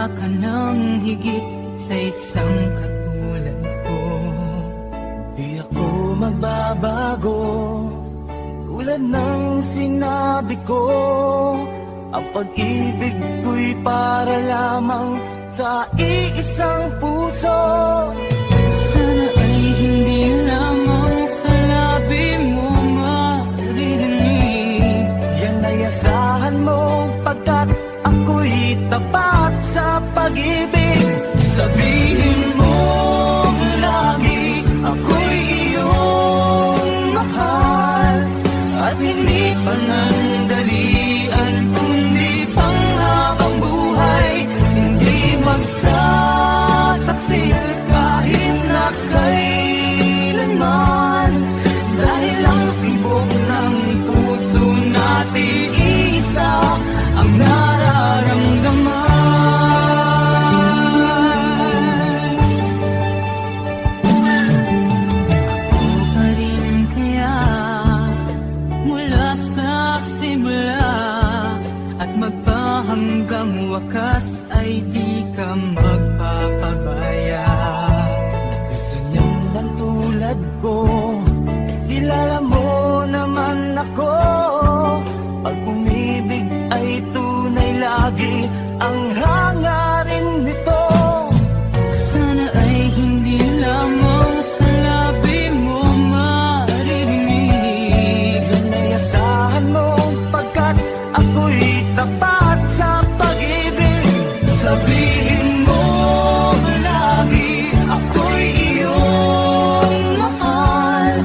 wala ka nang higit sa isang katulad ko. Di ako magbabago, tulad ng sinabi ko. Ang pag-ibig ko'y para lamang sa iisang puso. Sana ay hindi lamang sa labi mo maririnig. Yan ay asahan mo, pagkat ako'y tapat sa pag-ibig. Sabihin mo lagi, ako'y iyong mahal. At hindi panandalian, kundi panghabang buhay. Hindi magtataksil kahit na kailanman. Dahil ang tibok ng puso natin isa ang nararamdaman. Hanggang wakas ay di ka magpapabaya. Ganyan lang tulad ko, kilala mo naman ako. Pag umibig ay tunay lagi ang hangarin nito. Sana ay hindi lamang sa labi mo maririnig. Yan ay asahan mo, pagkat ako'y tapat sa pag-ibig. Sabihin mo lagi, ako'y iyong mahal.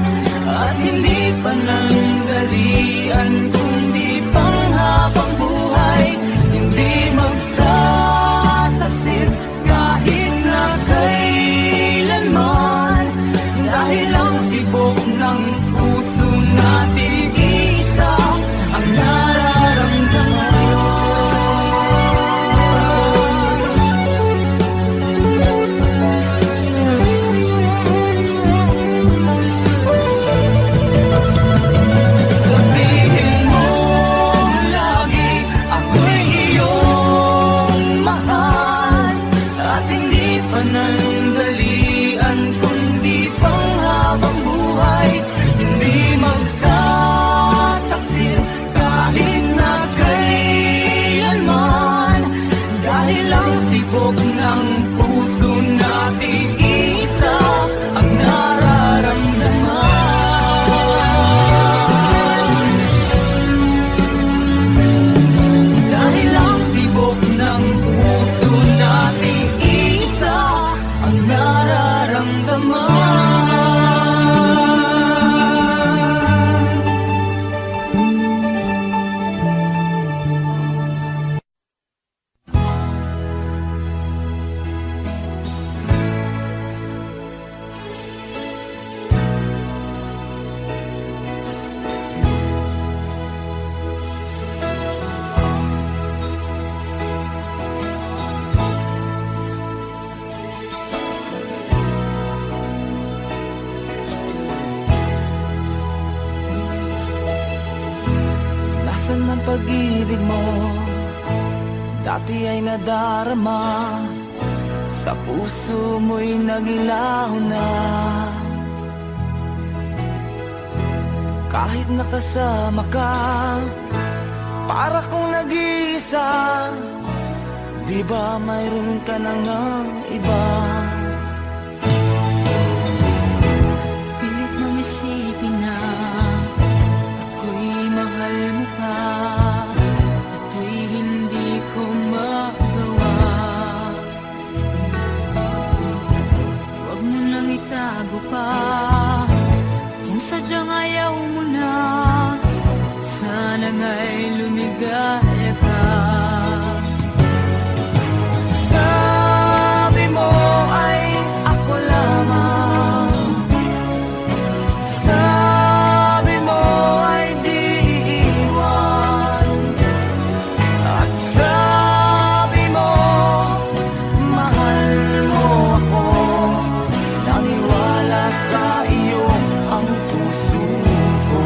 At hindi panandalian, kundi panghabang buhay. Hindi magtataksil kahit na kailanman. Dahil ang tibok ng puso natin isa ang nararamdaman. Panandalian, kundi panghabang buhay. Hindi magtataksil kahit na kailanman. Dahil ang tibok ng puso natin isa ang nararamdaman. Dahil ang tibok ng puso natin isa ang nararamdaman. Nasaan ang pag-ibig mo? Dati ay nadarama, sa puso mo'y nagilaho na. Kahit nakasama ka, para kong nag-iisa. Di ba mayroon ka na ngang iba? Pilit nang isipin na ako'y mahal mo pa. Ito'y hindi ko magawa. Huwag mo nang itago pa kung sadyang ayaw mo na. Sana nga'y lumigaya ka. Sabi mo ay ako lamang. Sabi mo ay di iiwan. At sabi mo, mahal mo ako. Naniwala sa iyo ang puso ko.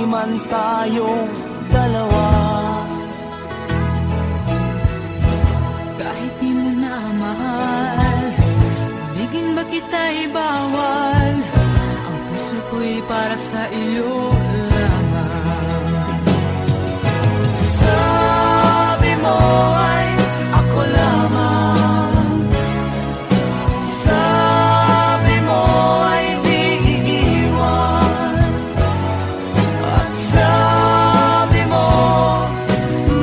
man tayong dalawa. Kahit di mo na mahal, biging ba kita'y bawal? Ang puso ko'y para sa iyo lamang. Sabi mo ay ako lamang. Sabi mo ay di iiwan. At sabi mo,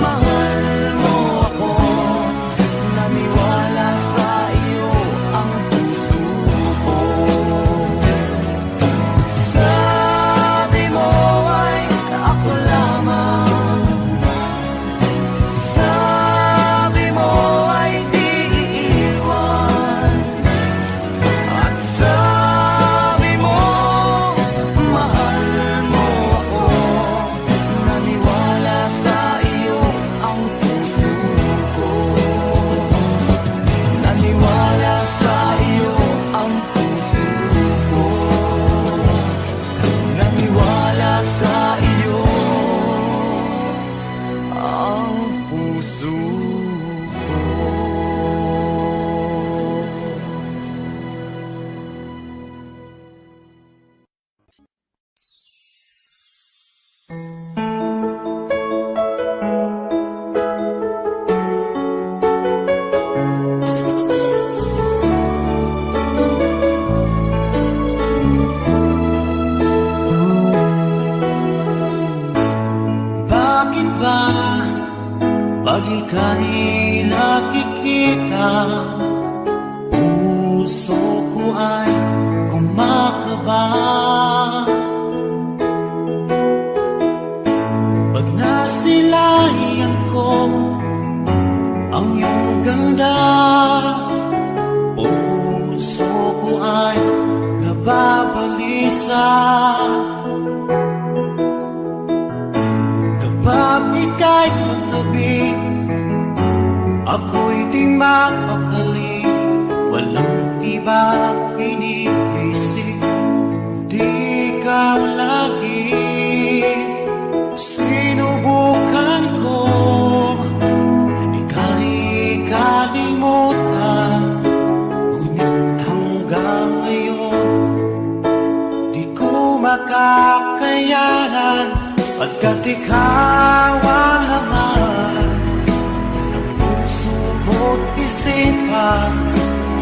mahal mo ako. Naniwala sa iyo ang puso ko. Sabi mo ay ako lamang. Sabi mo ay di iiwan. At sabi mo, mahal mo ako. Naniwala sa iyo ang puso ko. Naniwala sa iyo ang puso ko. Naniwala sa iyo ang puso ko. Bakit ba pag ika'y nakikita, puso ko ay kumakaba? Pag nasilayan ko ang iyong ganda, puso ko ay nababalisa. Kapag ika'y katabi, ako'y di mapakali. Walang iba iniisip, kundi ikaw lagi. Sinubukan ko ika'y kalimutan, ngunit hanggang ngayon di ko makakayanan. Pagkat ikaw ang laman ng puso ko't isipan,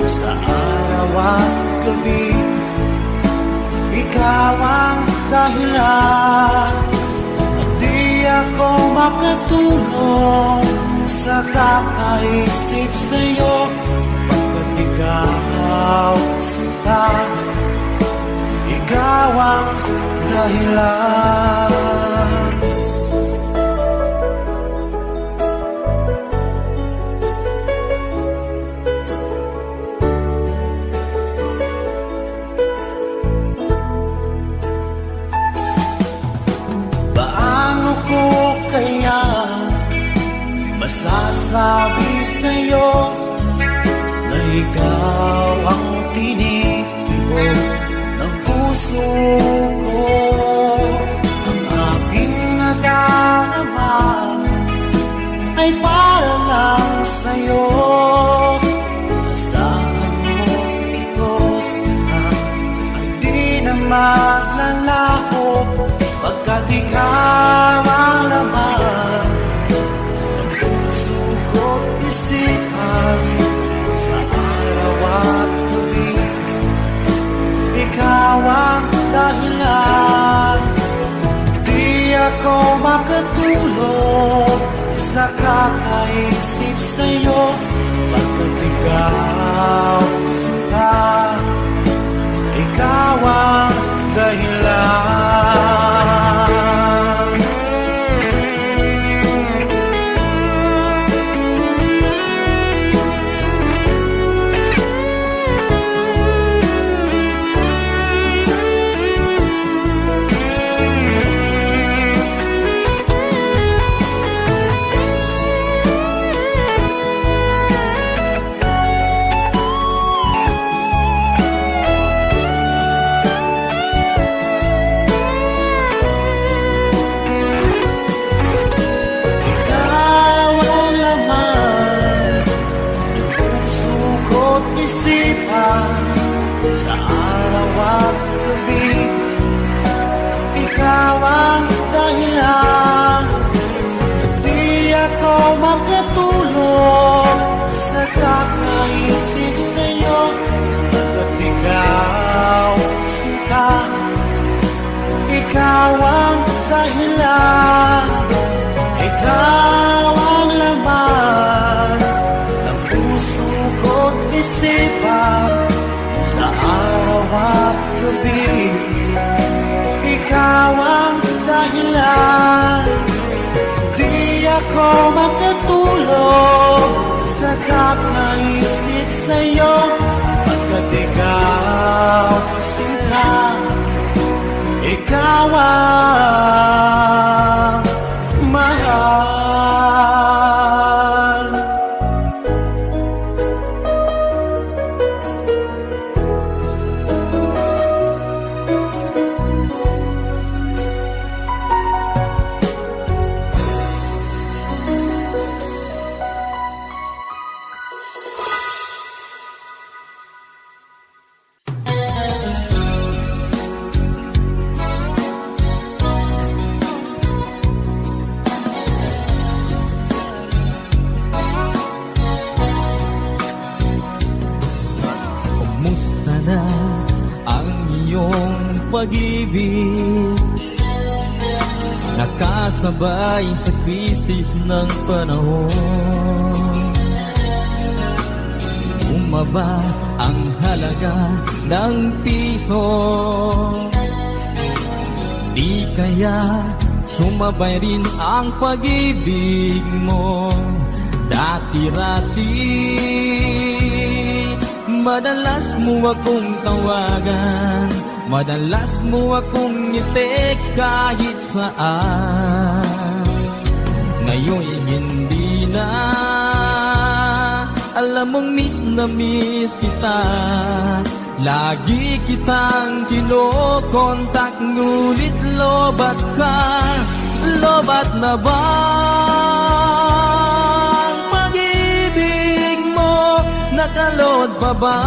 sa araw at gabi. Ikaw ang dahilan, di ako makatulog sa kakaisip sa'yo. Pagkat ikaw sinta, ikaw ang dahilan. Paano ko kaya masasabi sa'yo na ikaw ang tinitibok ng puso ko? Ang aking nadarama ay para lang sa'yo. Asahan mo ito sana ay di na maglalaho, pagkat ikaw ang laman ng puso ko't isipan, sa araw at gabi. Ikaw ang dahilan, di ako makatulog sa kakaisip sa'yo. Pagkat ikaw sinta, ikaw ang dahilan. ikaw ang dahilan. Di ako makatulog sa kakaisip sa'yo, at ikaw, sinta, ikaw ang dahilan. Ikaw ang laman ng puso ko't isipan sa araw at gabi. Ikaw ang dahilan. Di ako makatulog sa kakaisip sa'yo, pagkat ikaw, sinta, ikaw ang mahal. Kumusta na ang iyong pag-ibig? Nakasabay sa krisis ng panahon. Bumaba ang halaga ng piso. Di kaya sumabay rin ang pag-ibig mo dati-rati. Madalas mo akong tawagan, madalas mo akong i-text kahit saan. Ngayon hindi na, alam mong miss na miss kita. Lagi kitang kinokontak, ngunit lobat ka. Lobat na ba ang pag-ibig mo? Nakalod pa ba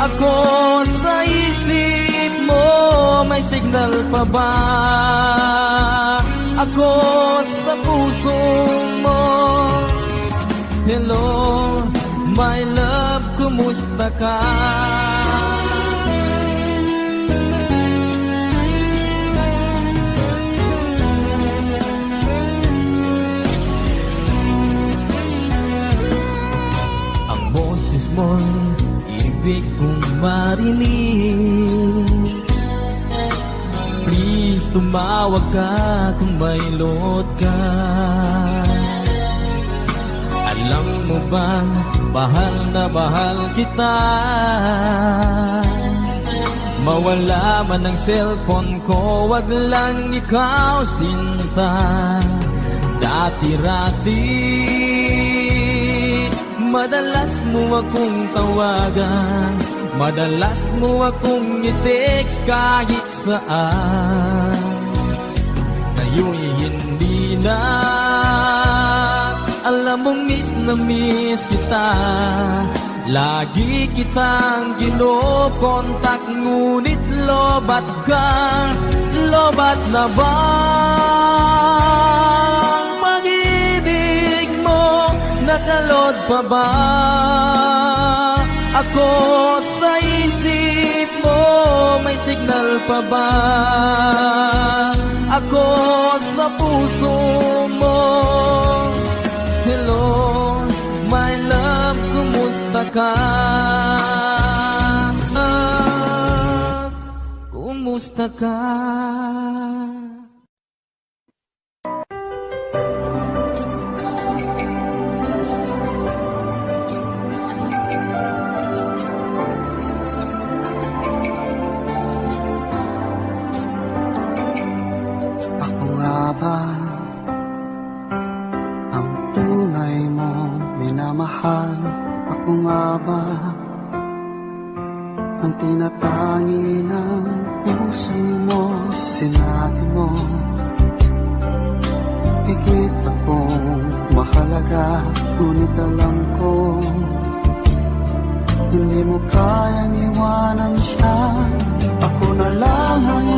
ako sa isip mo? May signal pa ba ako sa puso mo? Hello, my love, kumusta ka? Ang boses mo'y ibig kong marinig. Please, tumawag ka kung may load ka. Alam mo bang mahal na mahal kita? Mawala man ang cellphone ko, wag lang ikaw, sinta. Dati-rati madalas mo akong tawagan, madalas mo akong i-text kahit saan. Ngayon hindi na, alam mong miss na miss kita. Lagi kitang kinokontak, ngunit lobat ka. Lobat na ba ang pag-ibig mo? Nakalod pa ba ako sa isip mo? May signal pa ba ako sa puso mo? Hello, my love, kumusta ka? Kumusta ka? Ako nga ba ang tunay mong minamahal? Ako nga ba ang tinatangi ng puso mo? Sinabi mo higit akong mahalaga, ngunit alam ko hindi mo kayang iwanan siya. Ako na lang ang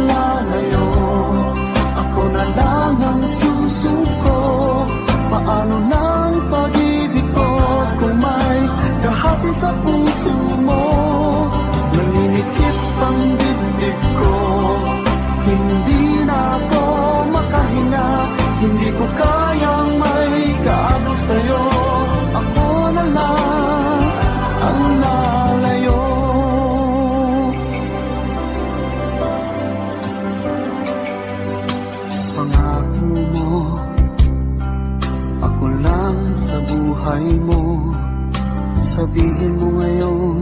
buhay mo. Sabihin mo ngayon,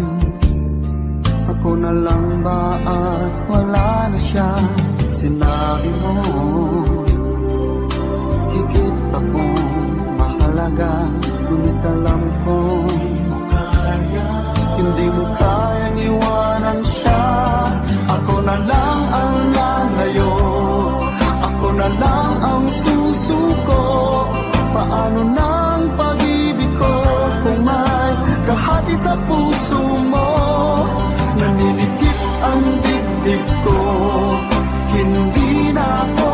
ako na lang ba at wala na siya? Sinabi mo, higit akong mahalaga, ngunit alam ko hindi mo kayang iwanan siya. Ako na lang ang lalayo, ako na lang ang susuko. Paano nang pag-ibig ko kung may kahati sa puso mo? Naninikip ang dibdib ko, hindi na ako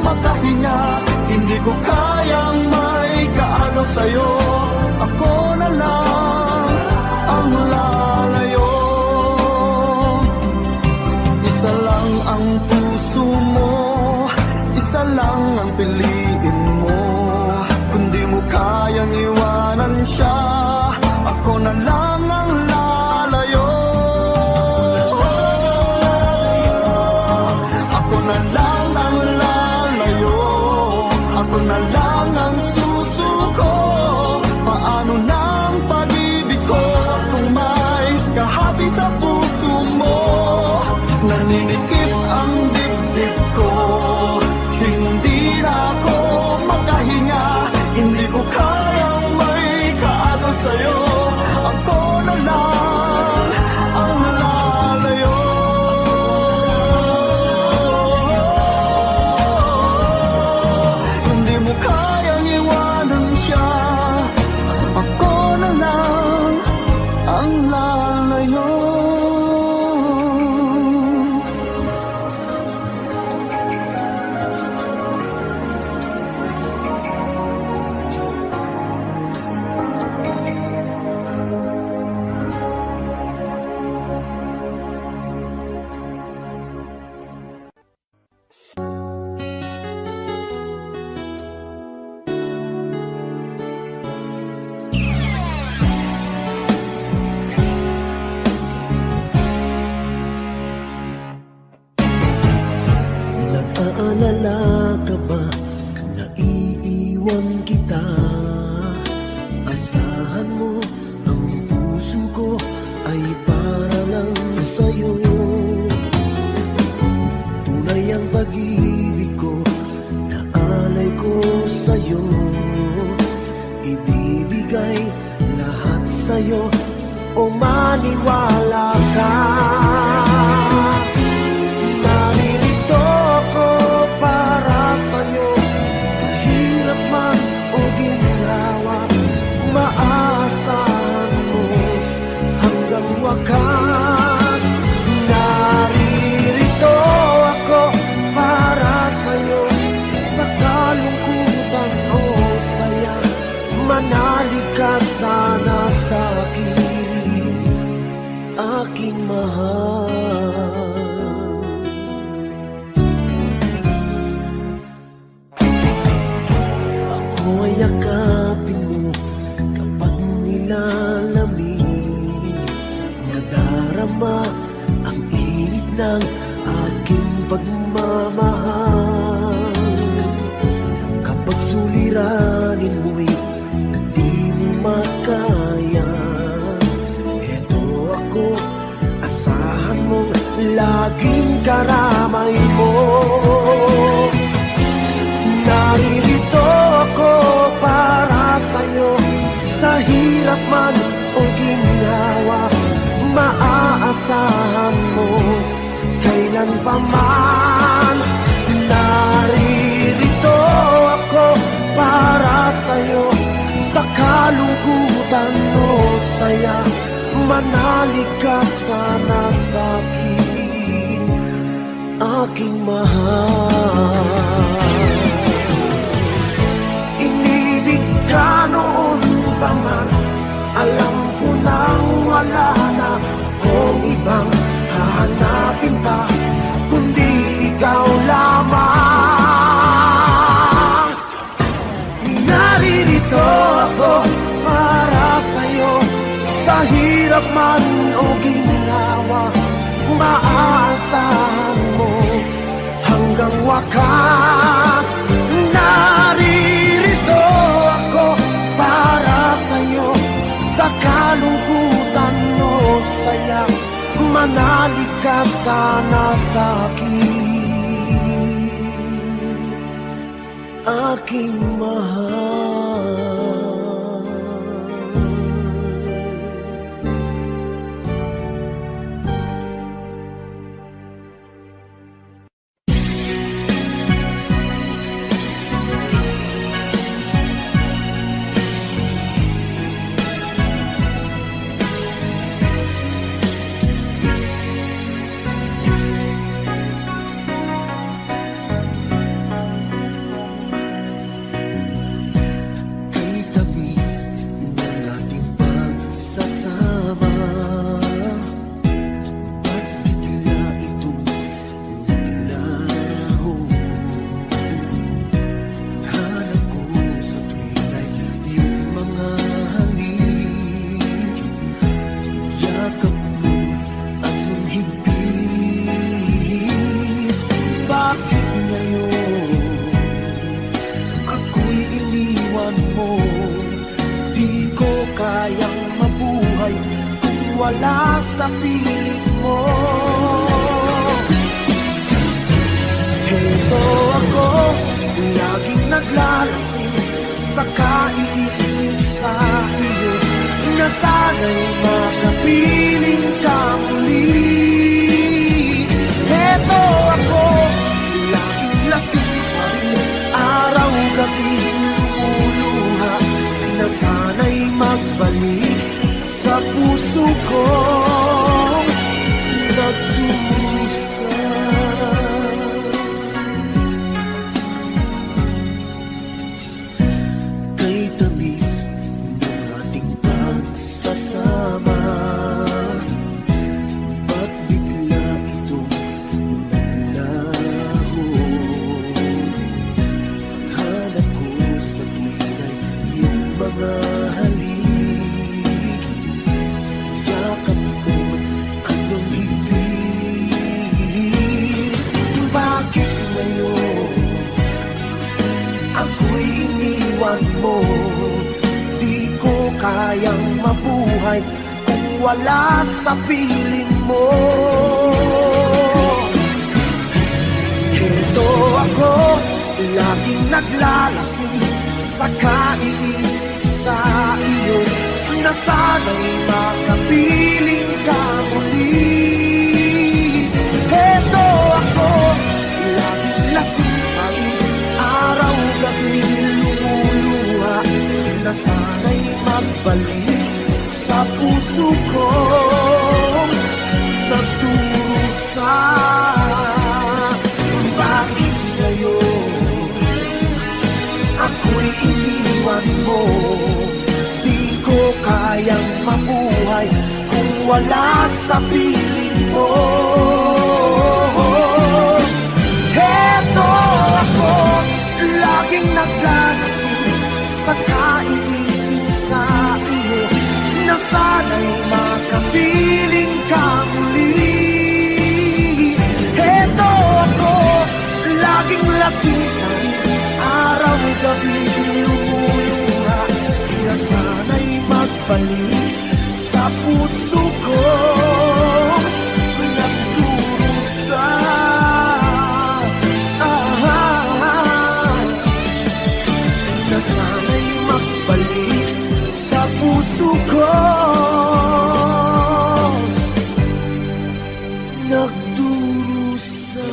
makahinga. Hindi ko kayang may kaagaw sa'yo. Ako na lang ang lalayo. Isa lang ang puso mo, isa lang ang piliin mo. Kung di mo kayang iwanan siya, ako na lang ang lalayo. Ako na lang ang lalayo, ako na lang ang susuko. Paano nang pag-ibig ko kung may kahati sa puso mo? Naninikip ang dibdib ko, hindi na ako makahinga. Hindi ko kayang may kaagaw sa'yo. Ako na lang ang lalayo. Hindi mo kayang iwanan siya. Ako na lang ang lalayo. Nag-aalala ka ba na iiwan kita? Asahan mo, ang puso ko ay para lang sa'yo. Tunay ang pag-ibig ko, na alay ko sa'yo. Ibibigay lahat sa'yo, o maniwala ka. Maasahan mo hanggang wakas. Naririto ako para sa'yo, sa kalungkutan o saya. Manalig ka sana sa'kin, aking mahal. Ako ay yakapin mo kapag nilalamig. Nadarama ang init ng aking pagmamahal. Kapag suliranin mo'y di mo makaya, eto ako, asahan mong laging karamay mo. Naririto ako para sa'yo, sa hirap man o ginhawa. Maaasahan mo kailan pa man. Naririto ako para sa'yo, sa kalungkutan o saya. Manalig ka sana sa'kin, aking mahal. Inibig ka noon pa man, alam ko nang wala na kung ibang hahanapin pa, kundi ikaw lamang. Naririto ako para sa'yo, sa hirap man o ginhawa. Maaasahan mo hanggang wakas. Naririto ako para sa'yo, ka sana sa'kin, aking mahal. Wala sa piling mo. Heto ako, laging naglalasing sa kaiisip sa iyo, na sana'y makapiling ka muli. Heto ako, laging lasing pa rin, araw-gabi lumuluha, na sana'y magbalik sa puso kong nagdusa. Kay tamis ng ating pagsasama, ba't bigla itong naglaho? Ang hanap ko sa tuwing ay iyong mga halik, mo. Di ko kayang mabuhay kung wala sa piling mo. Heto ako, laging naglalasing sa kaiisip sa iyo, na sana'y makapiling ka muli. Heto ako, laging lasing pa rin, araw-gabi lumuluha, na sana'y magbalik sa puso ko nagdurusa. Bakit ngayon ako'y iniwan mo? Di ko kayang mabuhay kung wala sa piling mo. Heto ako, laging naglalasing sa kaiisip sa iyo, na sana'y makapiling ka muli. Heto ako, laging lasing pa rin, araw-gabi lumuluha, na sana'y magbalik sa puso ko nagdurusa. Na sana'y magbalik sa puso ko nagdurusa.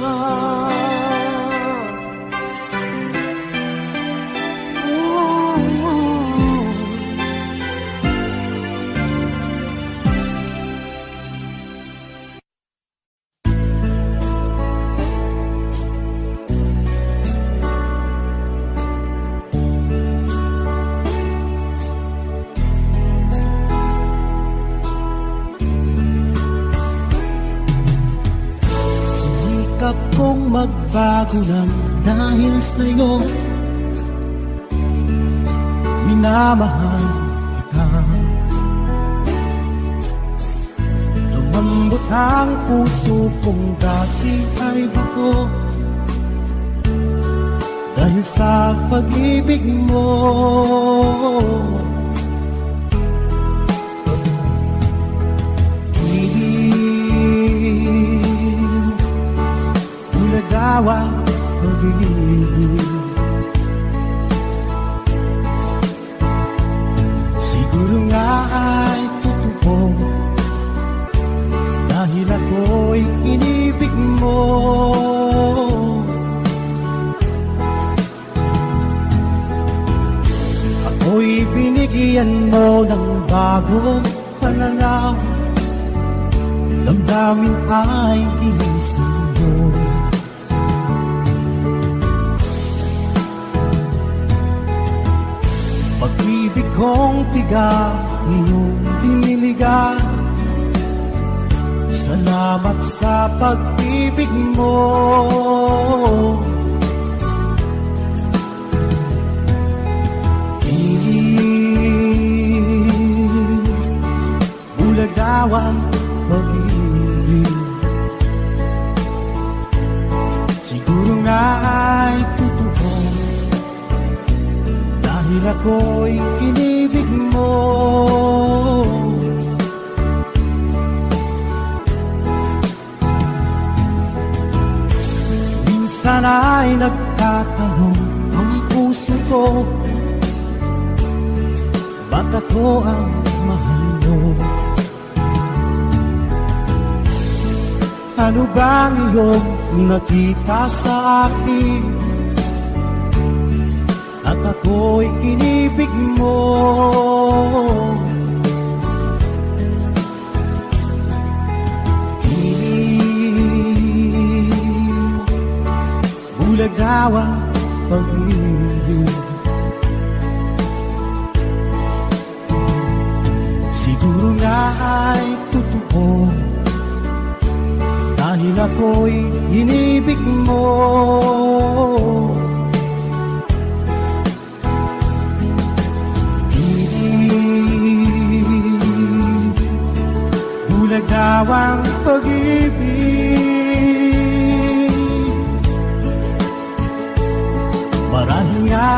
Kung magbago lang dahil sa'yo, minamahal kita. Lumambot ang puso kong dati ay bago, dahil sa pag-ibig mo. Hindi bulagawang pag-ibig. Siguro nga ay totoo, dahil ako'y inibig mo. Ako'y binigyan mo ng bagong pananaw, damdamin ay inisip mo. Pag-ibig kong tiga, iyong diniligan. Salamat sa pag-ibig mo. Bulagawang pag-ibig. Siguro nga ay totoo, dahil ako'y inibig mo. Minsan ay nagtatanong ang puso ko, ba't ako ang mahal mo? Ano bang iyong nakita sa akin, at ako'y inibig mo? Bulagawang pag-ibig. Siguro nga ay totoo, dahil ako'y inibig mo. Bulagawang pag-ibig. Marahil nga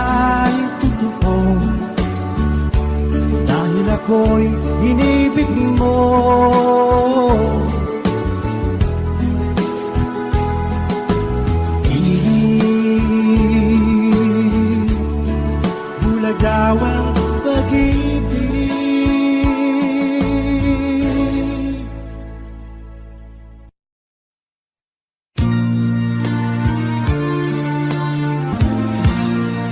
ay totoo, dahil ako'y inibig mo. Bulagawang pag-ibig.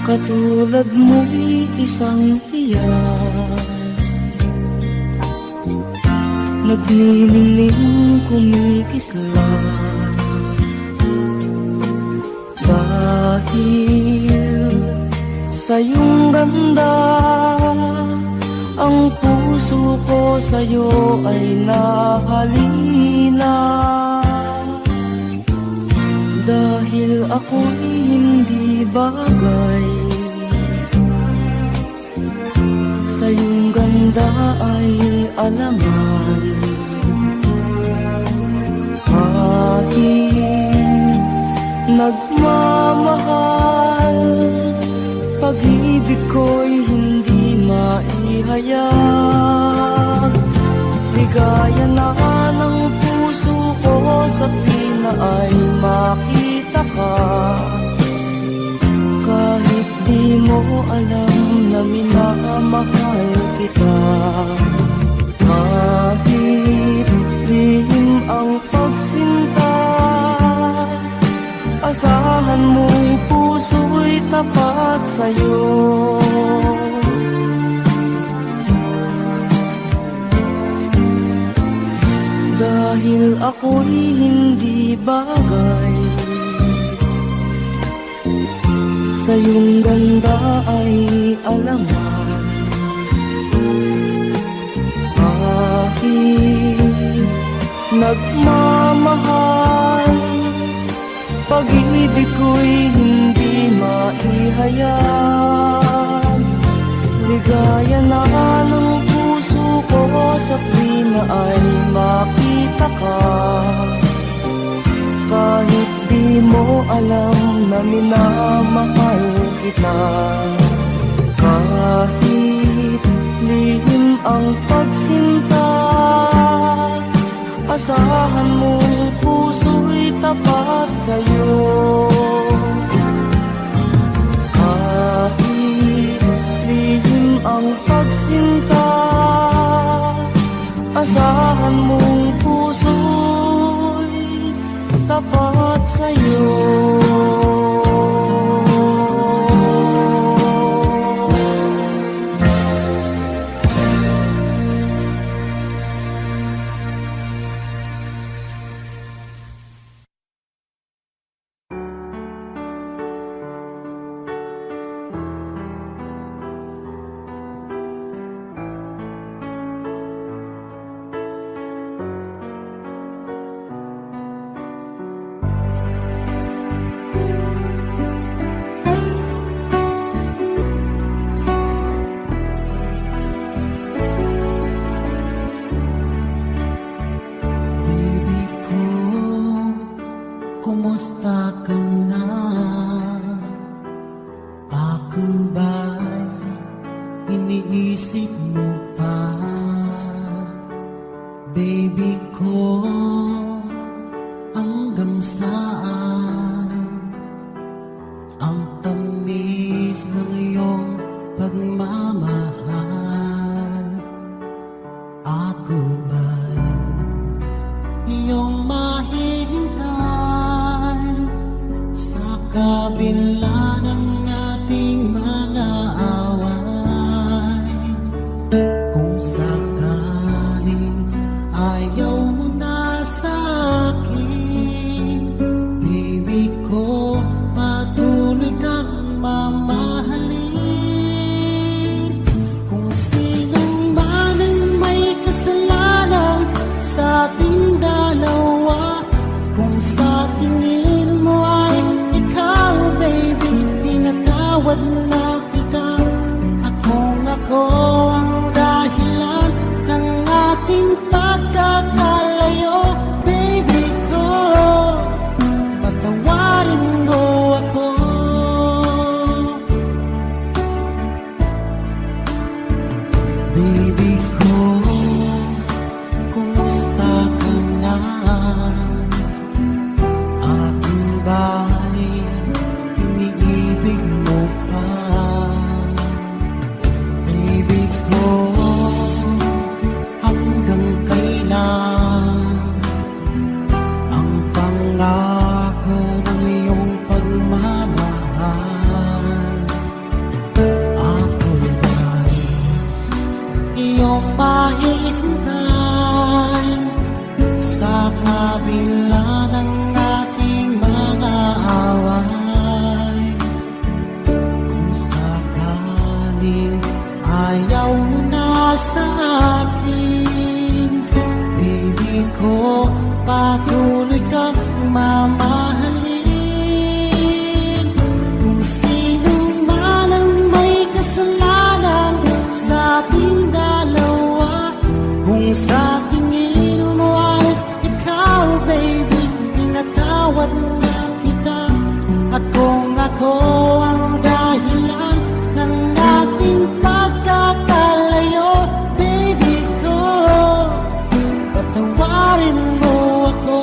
Katulad mo'y isang tiyas, nagniningning kumikisla. Dahil sa iyong ganda, ang puso ko sa'yo ay nahalina. Dahil ako'y hindi bagay, sa iyong ganda ay alaman. Kahit nagmamahal, pag-ibig ko'y hindi maihayag. Ligaya na ng puso ko sa pina ay makita ka. Kahit di mo alam na minamahal kita. Kahit lihim ang pagsinta, asahan mo'y puso'y tapat sa'yo. Dahil ako'y hindi bagay, sa iyong ganda ay alaman. Kahit nagmamahal, pag-ibig ko'y hindi maihayag. Ligaya na ng puso ko sa tuwing ay makita ka. Kahit di mo alam na minamahal kita. Kahit lihim ang pagsinta, Asahan mong puso'y tapat sa'yo. Kahit lihim ang pagsinta, asahan mong puso'y tapat sa'yo. Kumusta ka na? Ako ba'y iniisip mo pa? Baby ko, hanggang saan ang tamis ng iyong pagmamahal? Ako ba'y iyong mahihintay sa kabila ng ating mga away? Kung sakaling ayaw mo na sa akin, baby ko, patuloy kang mamahalin. Kung sinong man ang may kasalanan sa ating dalawa, kung sa tingin mo ay ikaw, baby, pinatawad na kita. At kung ako ang dahilan ng ating pagkakalayo, baby ko, patawarin mo ako. Baby ko, kumusta ka na? Ako ba'y iniibig mo pa? Baby ko, hanggang kailan ang pangako ng iyong pagmamahal? Ako ba'y iyong mahihintay sa kabila ng ating mga away? Kung sakaling ayaw mo na sa akin, baby ko, patuloy kang mamahalin. Kung sino man ang may kasalanan sa ating dalawa, kung sa tingin mo ay ikaw, baby, pinatawad na kita. At kung ako ang dahilan ng ating pagkakalayo, baby ko, patawarin mo ako.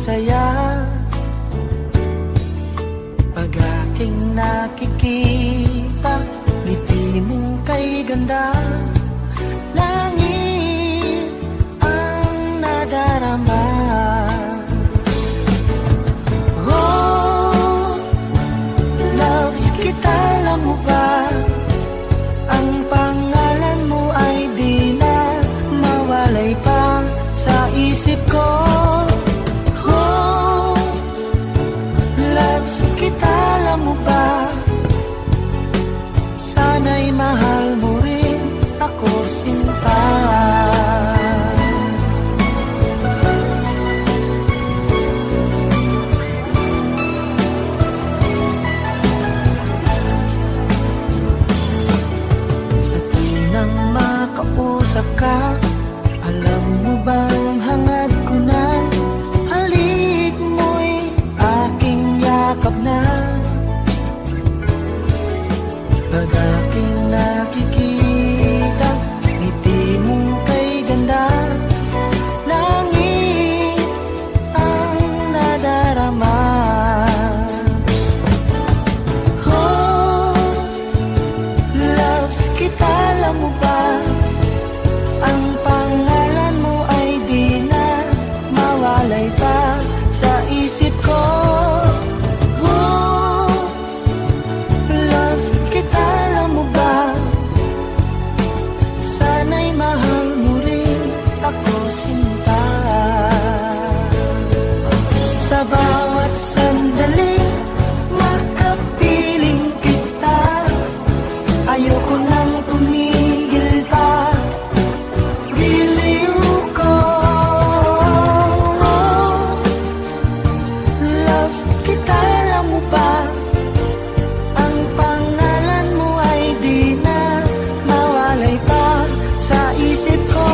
saya pag aking nakikita, ngiti mong kay ganda, langit ang nadarama. Oh, loves kita, alam mo ba? Ang pangalan mo ay di na mawalay pa sa isip ko. Oh, loves kita, alam mo ba? Sana'y mahal mo rin ako, sinta. Sa tuwing makausap ka, alam mo bang hangad ko na halik mo'y aking yakap na. Pag aking nakikita, ngiti mong kay ganda, langit ang nadarama. Oh, loves kita, alam mo ba? Ang pangalan mo ay di na mawalay pa sa isip ko. Oh, loves kita, alam mo ba? Sana'y mahal mo rin ako, sinta. Sa bawat sandali, makapiling kita. Ayoko nang tumigil pa. Giliw ko. Loves kita, alam mo ba? Ang pangalan mo ay di na mawalay pa sa isip ko.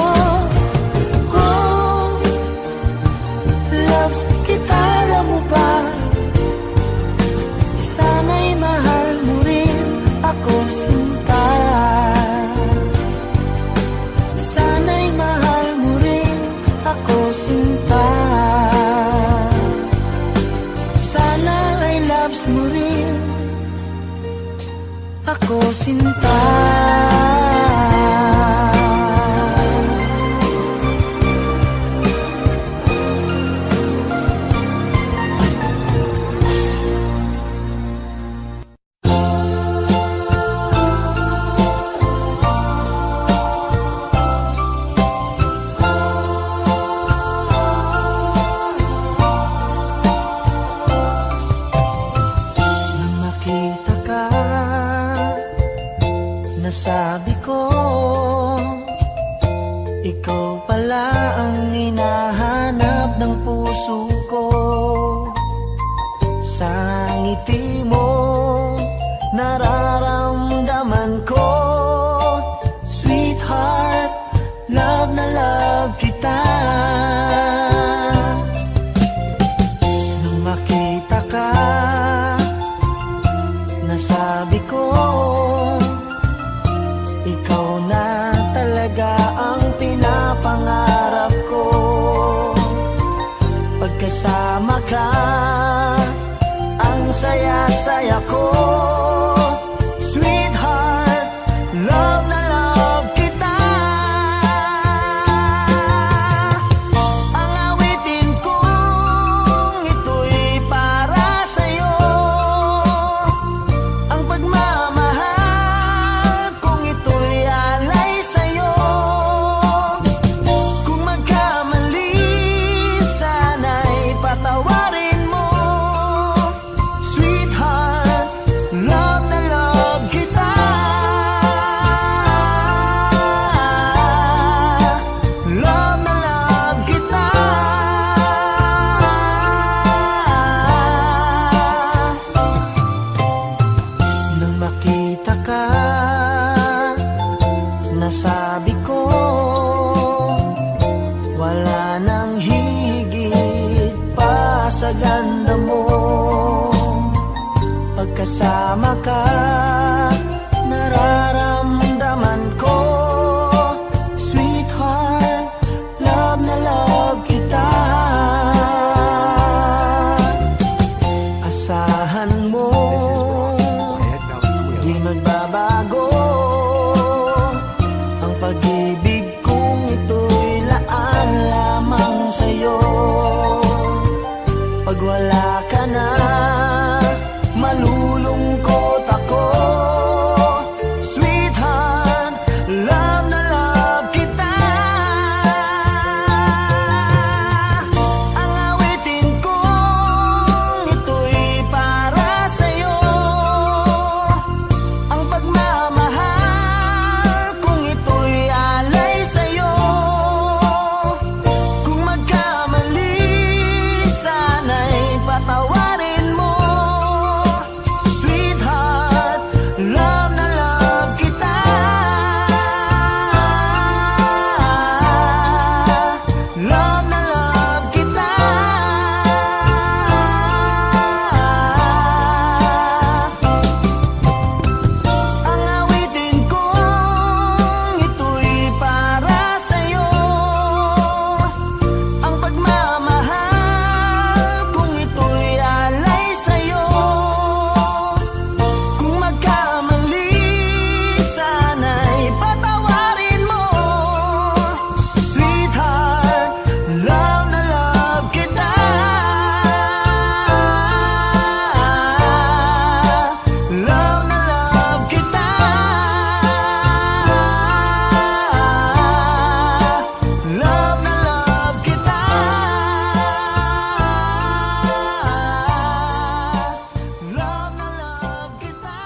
Oh, loves kita, alam mo ba? Sana'y mahal mo rin ako, sinta. Sana'y mahal mo rin ako, sinta. Sana ay loves mo rin ako, sinta. Nang makita ka, nasabi ko, ikaw pala ang hinahanap ng puso ko. Sa ngiti mo, nararamdaman ko, sweetheart, love na love kita. Nang makita ka, nasabi ko, ikaw na talaga ang pinapangarap ko. Pagkasama ka, ang saya-saya ko. Sweetheart, love na love kita. Ang awitin kong ito'y para sa'yo. Ang pagmamahal kong ito'y alay sa'yo. Kung magkamali, sana'y patawarin mo. Sweetheart, love na love kita. Love na love kita. Nang makita ka, nasabi ko, wala nang higit pa sa ganda mo. Pagkasama ka, nararamdaman ko, sweetheart, love na love kita. magbabago. Ang pag-ibig kong ito'y laan lamang sa'yo. Pag wala ka na, malulungkot ako. Sweetheart, love na love kita. Ang awitin kong ito'y para sa'yo. Ang pagmamahal kong ito'y alay sa'yo. Kung magkamali, sana'y patawarin mo. Sweetheart, love na love kita. Love na love kita. Ang awitin kong ito'y para sa'yo. Ang pagmamahal kong ito'y alay sa'yo. Kung magkamali, sana'y patawarin mo. Sweetheart, love na love kita. Love na love kita. Love na love kita. Love na love kita.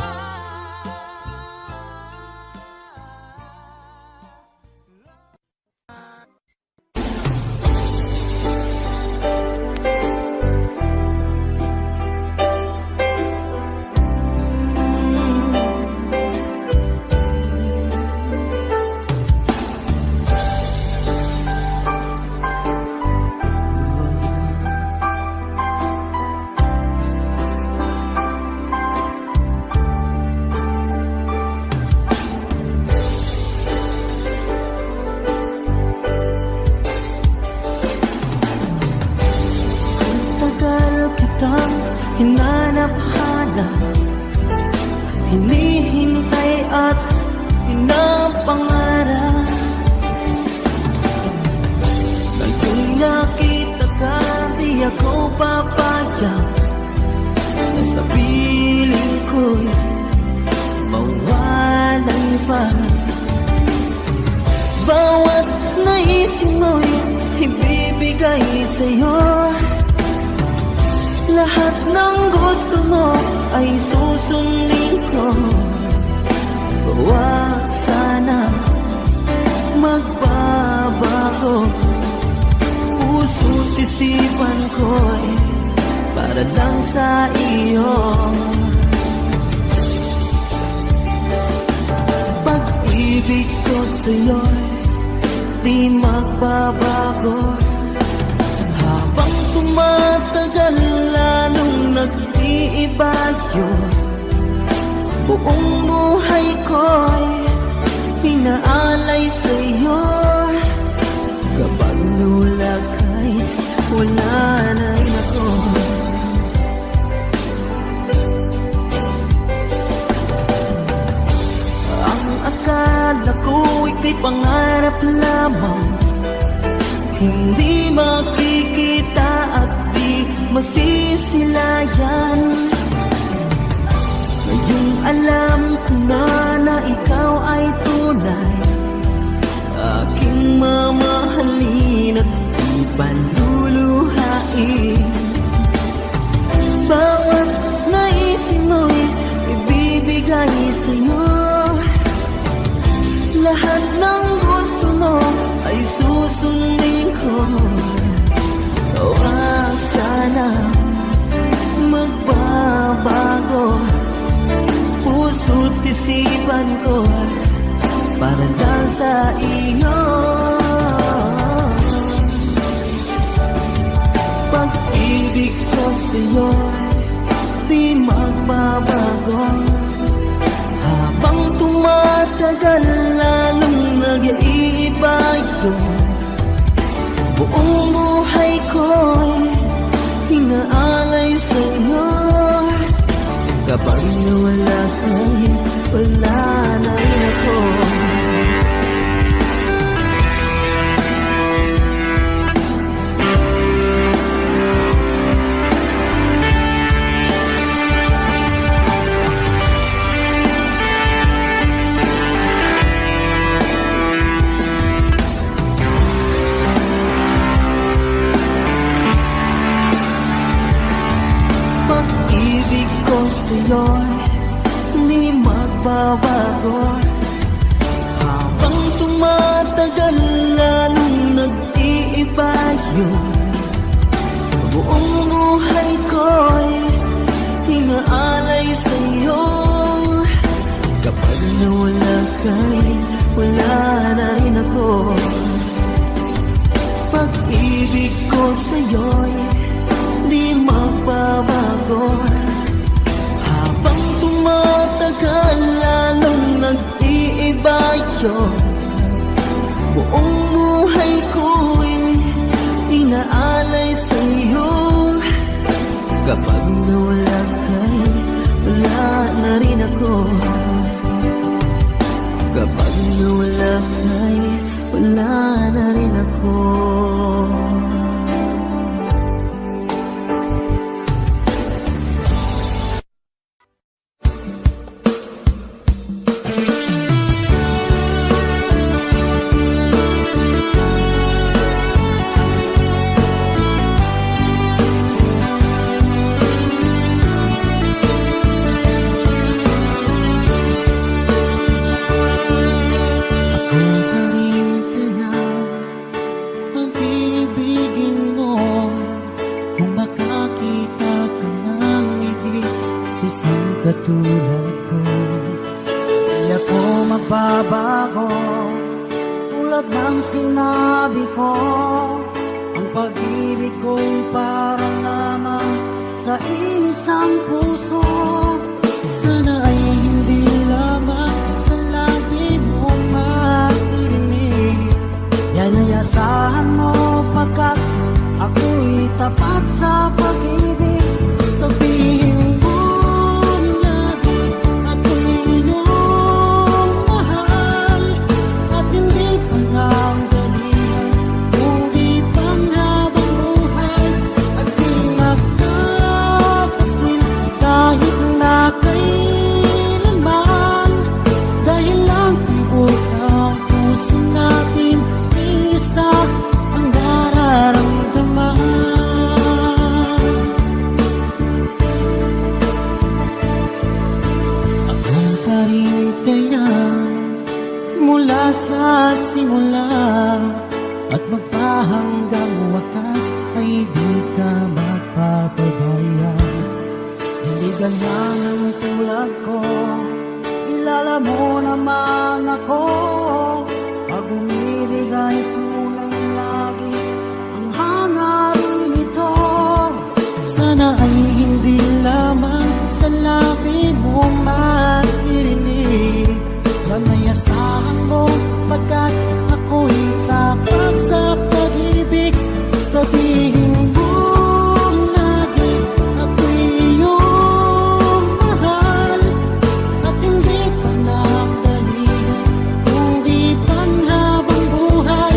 Tagal kitang hinanap-hanap, hinihintay at pinapangarap. Ngayong nakita ka, di ako papayag na sa piling ko'y mawalan pa. Bawat naisip mo'y ibibigay sa'yo. Lahat ng gusto mo ay susundin ko. Huwag sana magbabago. Puso't isipan ko'y para lang sa iyo. Pag-ibig ko sa'yo'y di magbabago. Habang tumatagal, lalong nag-iiba yun. Buong buhay ko'y pinaalay sa'yo. Kapag nulakay, wala na ako. Ang akala ko ika'y pangarap lamang, hindi makikita at di masisilayan. Ngayong alam ko na ikaw ay tunay, aking mamahalin at ipanluluhain. Bawat naisip mo'y ibibigay sa'yo. Lahat ng gusto mo ay susundin ko. Huwag sana magbabago. Puso't isipan ko para lang sa iyo. Pag-ibig ko sa'yo di magbabago. Habang tumatagal, lalong nag-iiba yun. Buong buhay ko'y pinaalay sa'yo. Kapag nawala ka'y magbabago. Habang tumatagal lalong nag-iiba yun. Buong buhay ko'y inaalay sa'yo. Kapag nawala ka'y wala na rin ako. Pag-ibig ko sa'yo'y di magbabago. Habang tumatagal lalong nag-iiba yun. Buong buhay ko'y inaalay sa'yo. Kapag nawala ka'y wala na rin ako. Kapag nawala ka'y wala na rin ako. Katulad ko, di ako magbabago. Tulad ng sinabi ko, ang pag-ibig ko'y para lamang sa isang puso. Sana ay hindi lamang sa labi mo maririnig. Yan ay asahan mo pagkat ako'y tapat sa pag-ibig. Sabihin mo mula sa simula at magpahanggang wakas ay di ka magpapabaya. Hindi ganyan ang tulad ko, kilala mo naman ako. Pag umibig ay tunay lagi ang hangarin ito. Sana ay hindi lamang sa labi mo maririnig. May asahan mo pagkat ako'y tapat sa pag-ibig. Sabihin mo lagi ako'y iyong mahal. At hindi pa nagdalihan kundi panghabang buhay.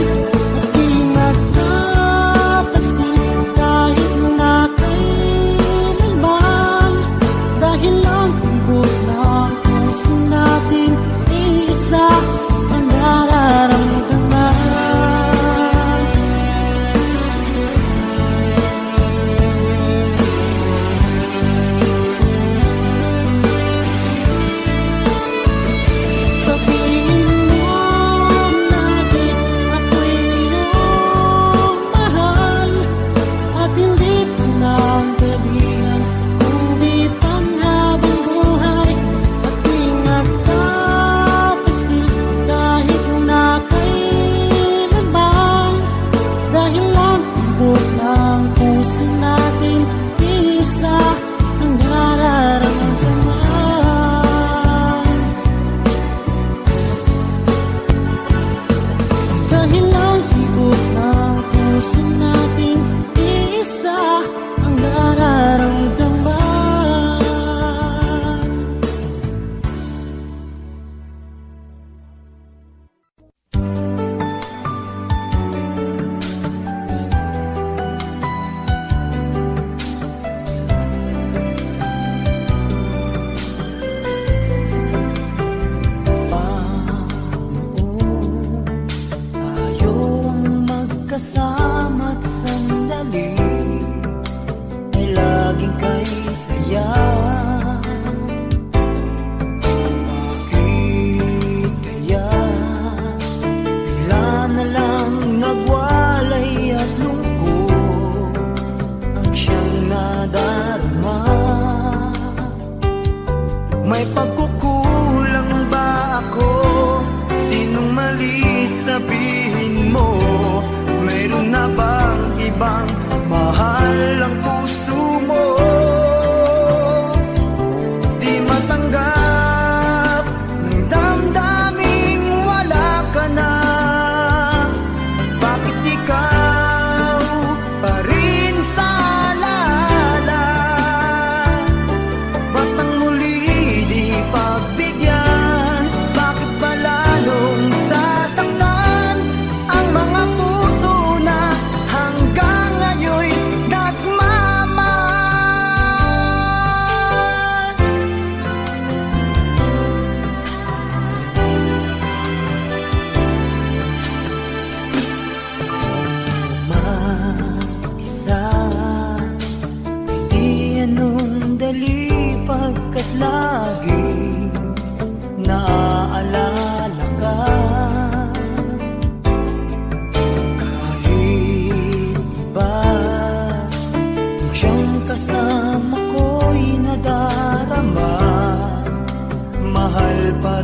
At di magtatagsin kahit na kailanman. Dahil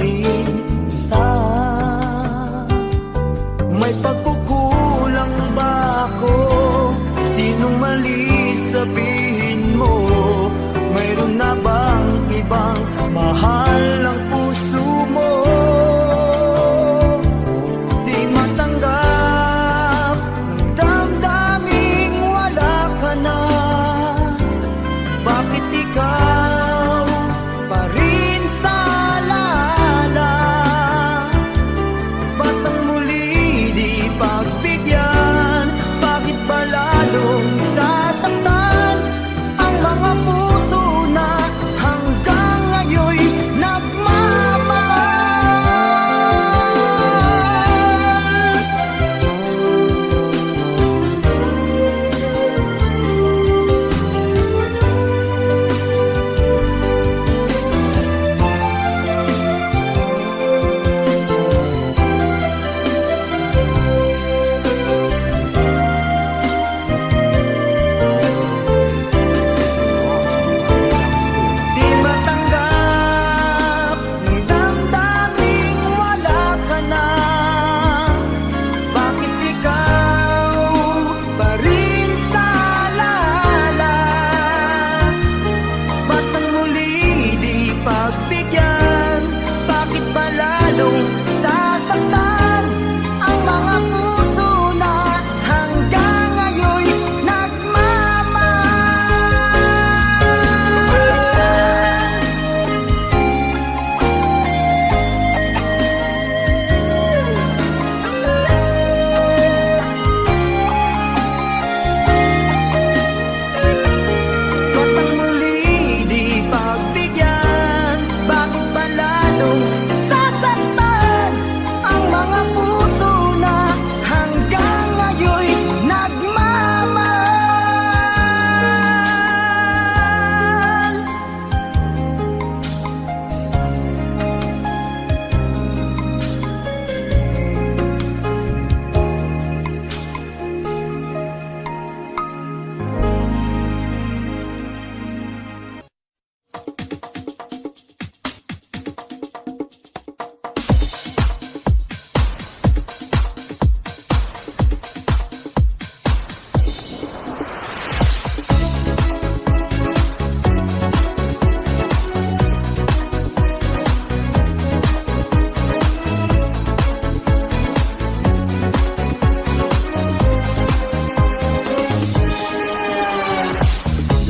rin kita. May pagkukulang ba ako? Sinong mali sabihin mo? Mayroon na bang ibang mahal ang puso mo? Di matanggap ng damdaming wala ka na. Bakit ikaw pa rin sa alala? Ba't ang muli di pagbigyan? Bakit ba lalong sasaktan ang mga puso na hanggang ngayon'y nagmamahal? Di matanggap ng damdaming wala ka na. Bakit ikaw pa rin sa alala? Ba't ang muli di pagbigyan? Bakit ba lalong sasaktan ang mga puso na hanggang ngayon'y Ba't ang muli di pagbigyan? Bakit ba lalong sasaktan ang mga puso na hanggang ngayon'y nagmamahal?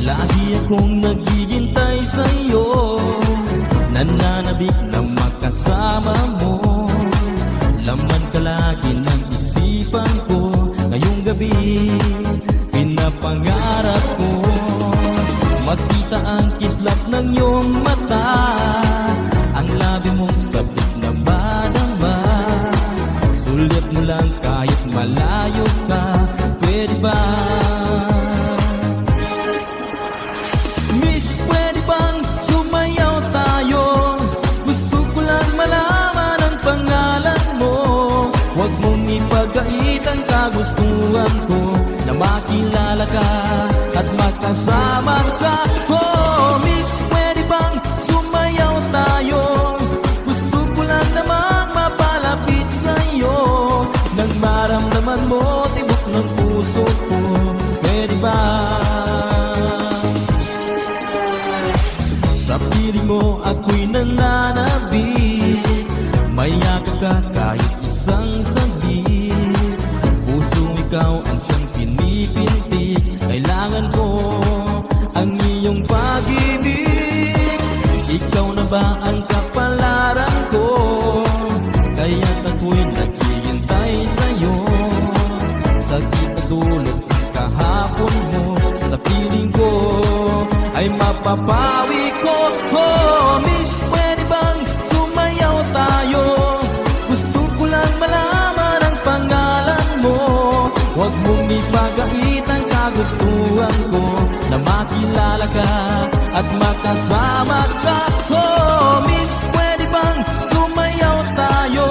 Lagi akong naghihintay sa'yo, nananabik na makasama mo. Laman ka lagi ng isipan ko, ngayong gabi pinapangarap ko. Makita ang kislap ng iyong mata, ang labi mong sabik na madama. Sulit mo lang kahit malayo ka, pwede ba? Miss, pwede bang sumayaw tayo? Gusto ko lang malaman ang pangalan mo. Huwag mong ipagait ang kagustuhan ko, na makilala ka at makasama ka. Oh, Miss, pwede bang sumayaw tayo? Gusto ko lang namang mapalapit sa'yo, nang maramdaman mo tibok ng puso ko. Pwede ba? Sa piling mo ako'y nananabik, mayakap ka kahit isang saglit. Pusong ikaw ang siyang pinipintik, kailangan ko ang iyong pag-ibig. Ikaw na ba ang kapalaran ko? Kaya't ako'y naghihintay sa'yo. Sakit at dulot ang kahapon mo, sa piling ko ay mapapawi ko. Oh, Miss, pwede bang sumayaw tayo? Gusto ko lang malaman ang pangalan mo. Huwag mong ipagait ang kagustuhan ko, na makilala ka at makasama ka. Oh, Miss, pwede bang sumayaw tayo?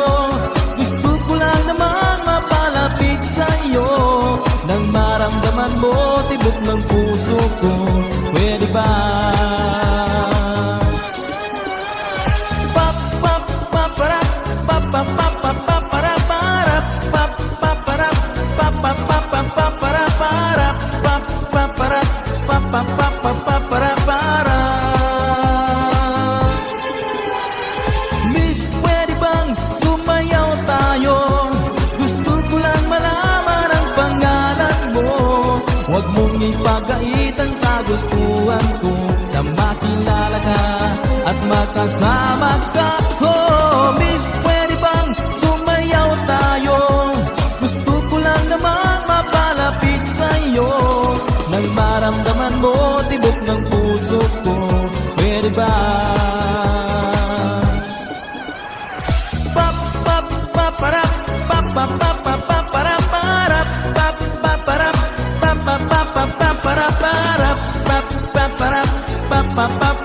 Gusto ko lang naman mapalapit sa'yo, nang maramdaman mo tibok ng puso ko. Pwede ba? Pop, pop, ka at makasama ka. Oh, miss, pwede bang sumayaw tayo? Gusto ko lang naman mapalapit sa'yo. Nang maramdaman mo tibok ng puso ko, pwede ba? Pap pap paparap pap pap pap pap parap parap pap pap parap pap pap pap pap parap parap pap pap parap pap pap pap.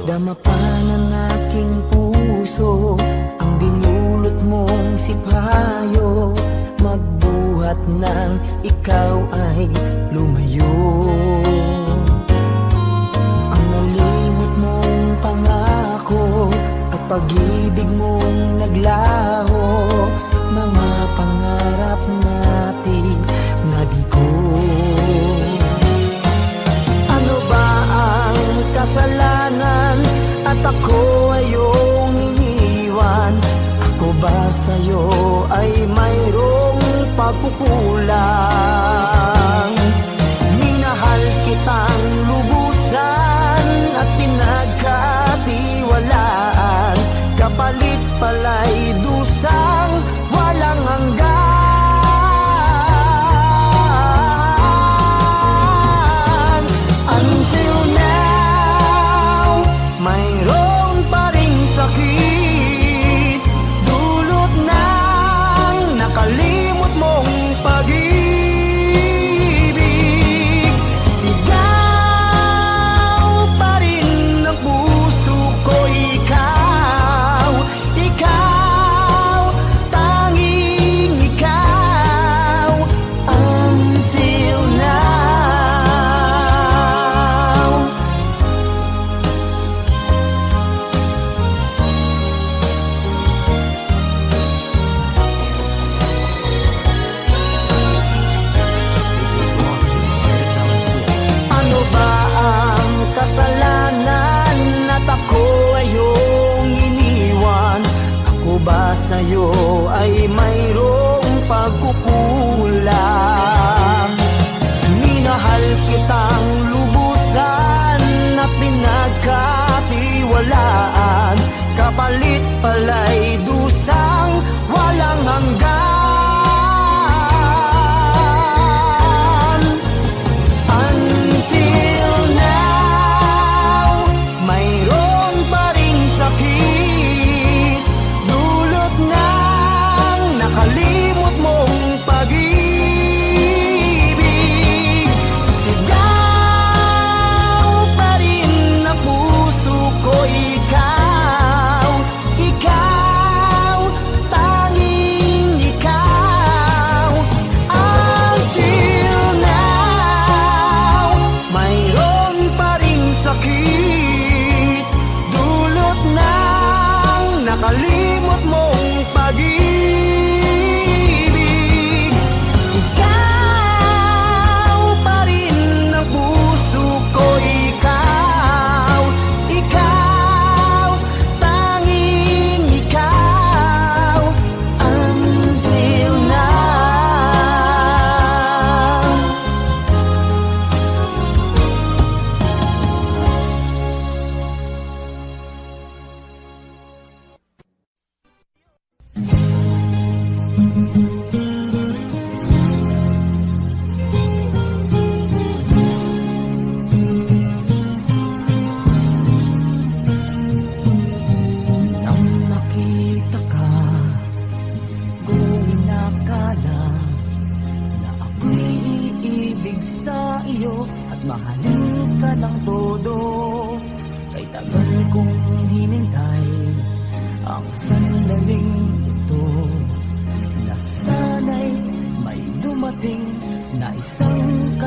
Dama pa ng aking puso ang dinulot mong sipayo, magbuhat ng ikaw ay lumayo. Ang nalimot mong pangako at pag-ibig mong naglaho, mga pangarap natin nabigo. Ano ba ang kasalanan at ako ay iyong iniwan? Ako ba sa'yo ay mayroong pagkukulang? Minahal kitang lubusan at pinagkatiwalaan, kapalit pala'y dusang walang hanggan. Until now, mayroon pa ring sakit, dulot ng nakalimot mong pag-ibig. Ikaw pa rin ang puso ko, ikaw, ikaw, tanging ikaw. Until now. Ano ba ang kasalanan at ako ay iyong iniwan? Ako ba sa'yo ay mayroong pagkukulang? Minahal kitang lubusan at pinagkatiwalaan, kapalit pala'y dusang walang hanggan. Until now, mayroon pa ring sakit, dulot ng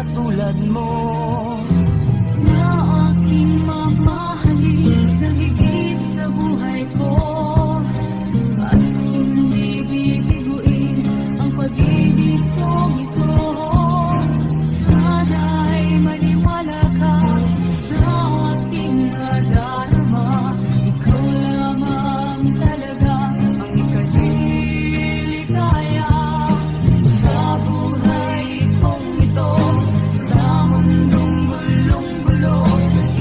katulad mo. Na aking mamahalin na higit sa buhay ko, at hindi bibiguin ang pag-ibig kong ito. Sana'y maniwala ka sa aking nadarama. Ikaw lamang talaga ang ikaliligaya sa buhay kong ito. Sa mundong gulong-gulo,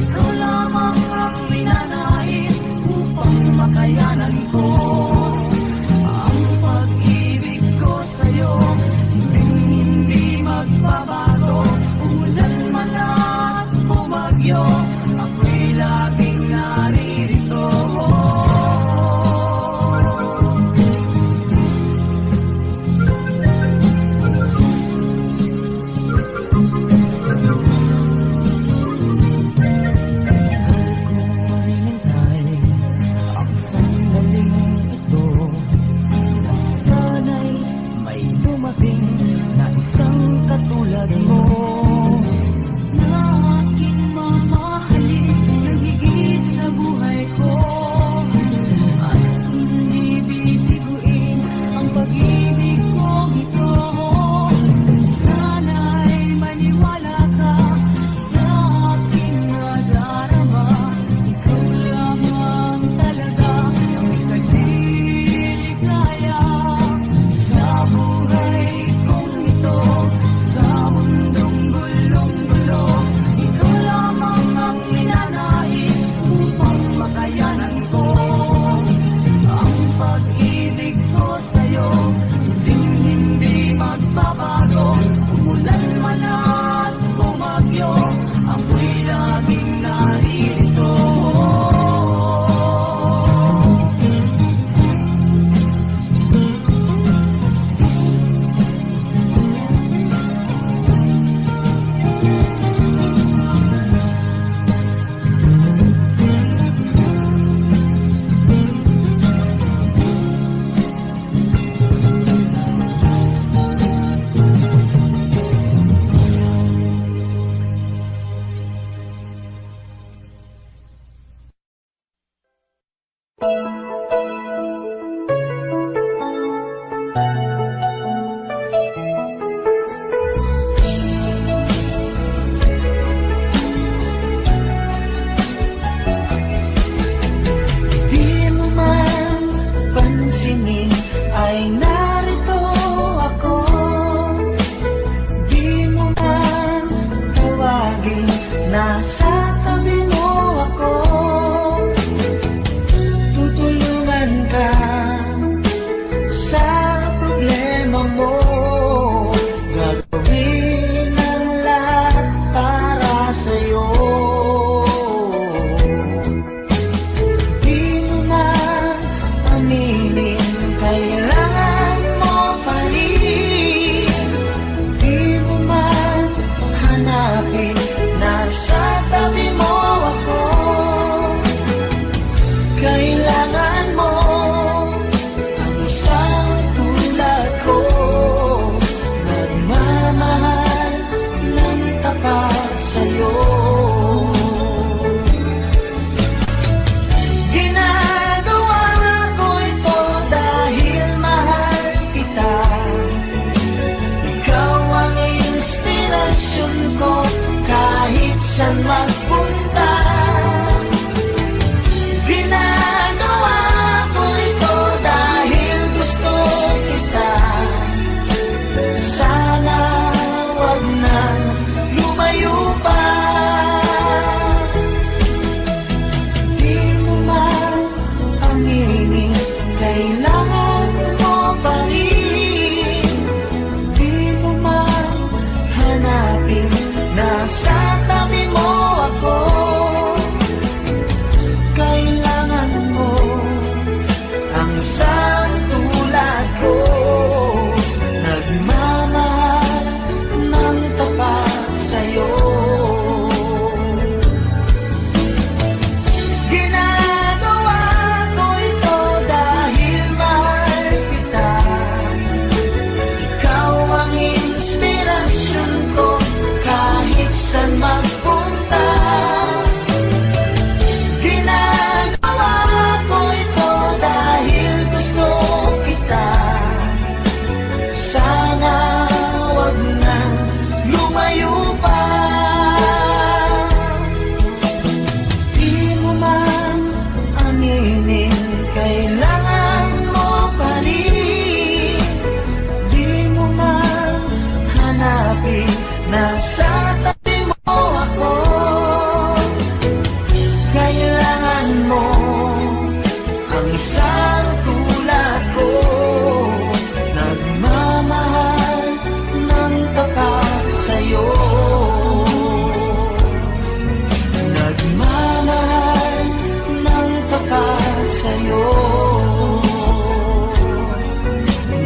ikaw lamang ang minanais upang makayanan ko ang pag-ibig ko sa'yo. Hindi magbabago, umulan man at bumagyo, ako'y laging naririto. Hinintay ang sandaling ito na sana'y may dumating na isang katulad mo. Na aking mamahalin na higit sa buhay ko, at hindi bibiguin ang pag-ibig kong ito. Sana'y maniwala ka sa aking nadarama. Ikaw lamang talaga ang ikaliligaya sa buhay kong ito. Sa mundong gulong-gulo, ikaw lamang ang minanais upang makayanan ko ang pag-ibig ko sa'yo. Hindi magbabago, umulan man at bumagyo, ako'y laging naririto. Di mo man pansinin ay narito ako. Di mo man tawagin, nasa tabi mo ako. Tutuloy mo ang isang tulad ko, nagmamahal ng tapat sa'yo, nagmamahal ng tapat sa'yo,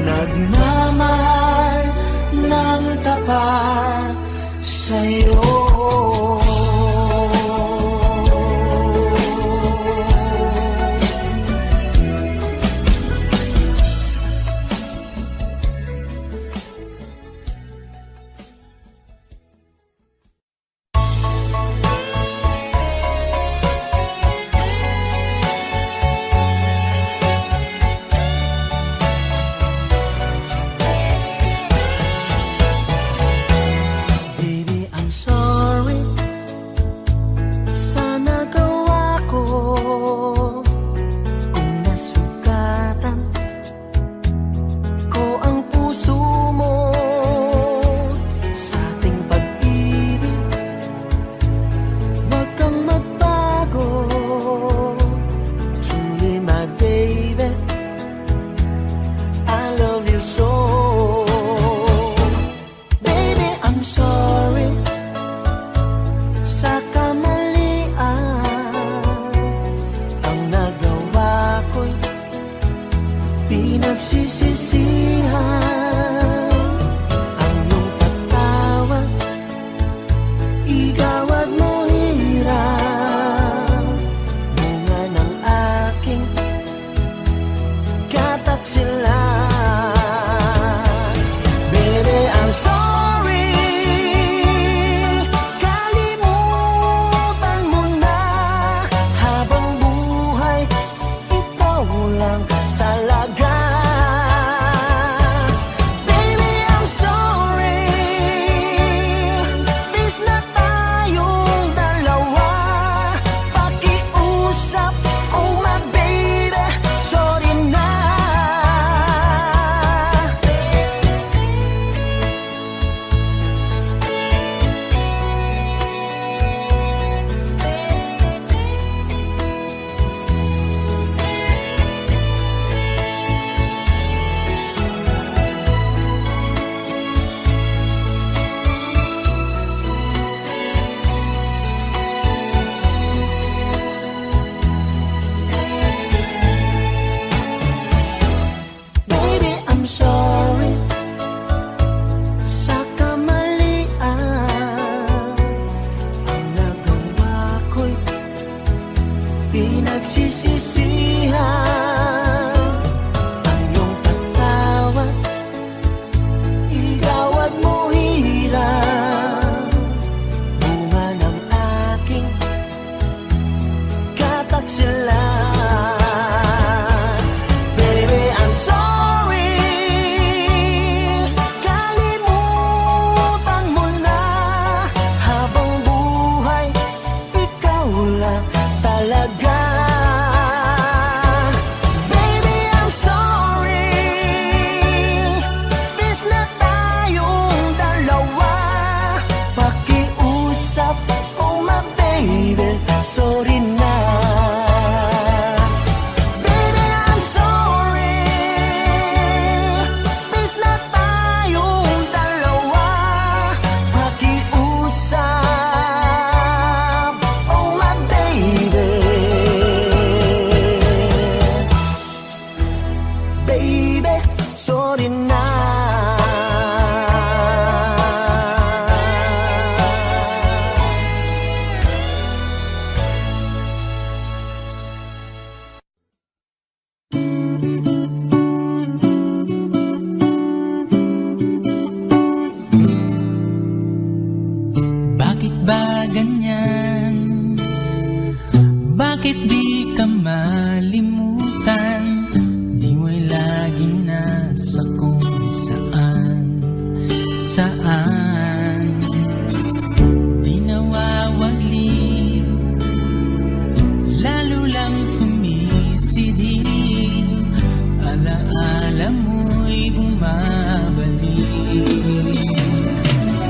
nagmamahal ng tapat sa'yo.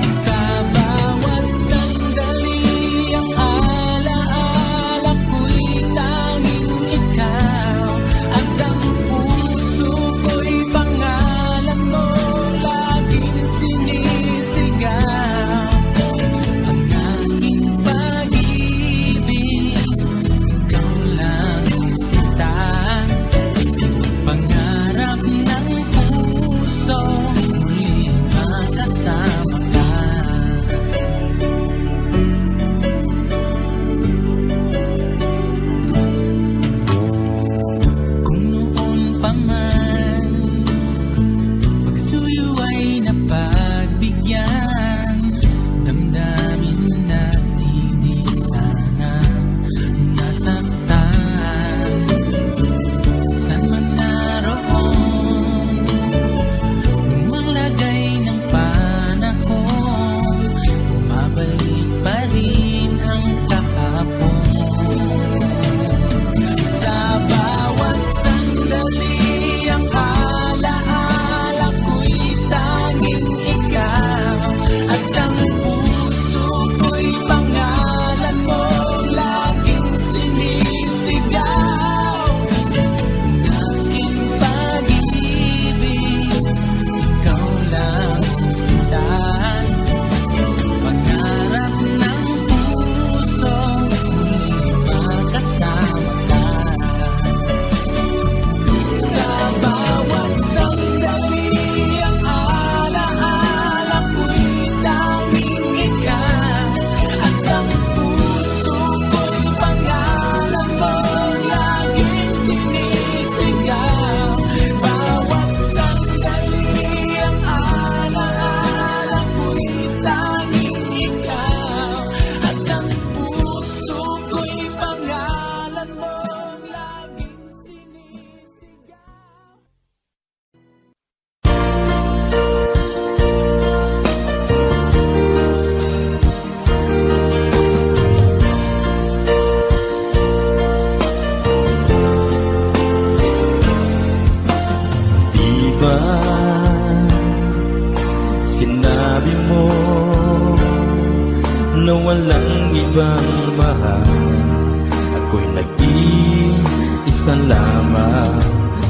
Sa bawat sandali ang alaala ko'y tanging ibang mahal. Ako'y naging isa lamang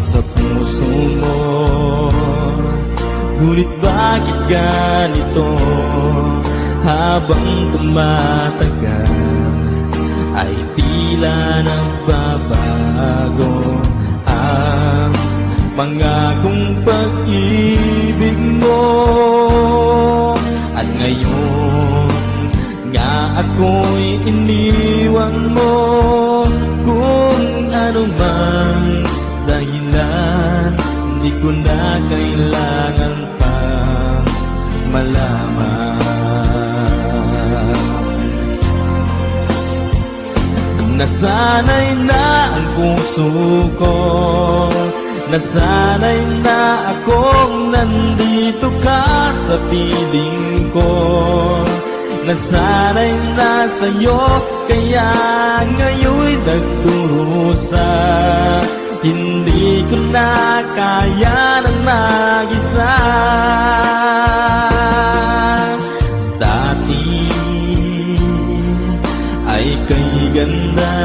sa puso mo. Ngunit bakit ganito? Habang tumatagal ay tila nagbabago ang pangakong pag-ibig mo. At ngayon nga ako'y iniwan mo. Kung ano man dahilan, di ko na kailangan pang malaman. Nasanay na ang puso ko, nasanay na akong nandito ka sa piling ko. Nasanay na sa'yo, kaya ngayon'y nagdurusa. Hindi ko na kaya ng mag-isa. Dati ay kay ganda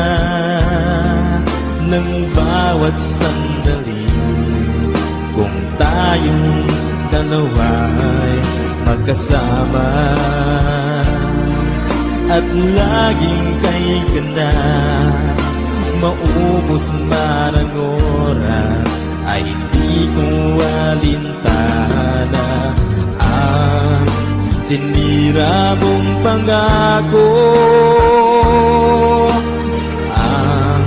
ng bawat sandali. Kung tayong dalawa'y magkasama at laging kay ganda, maubos man ang oras ay di ko alintana ang sinira mong pangako. Ang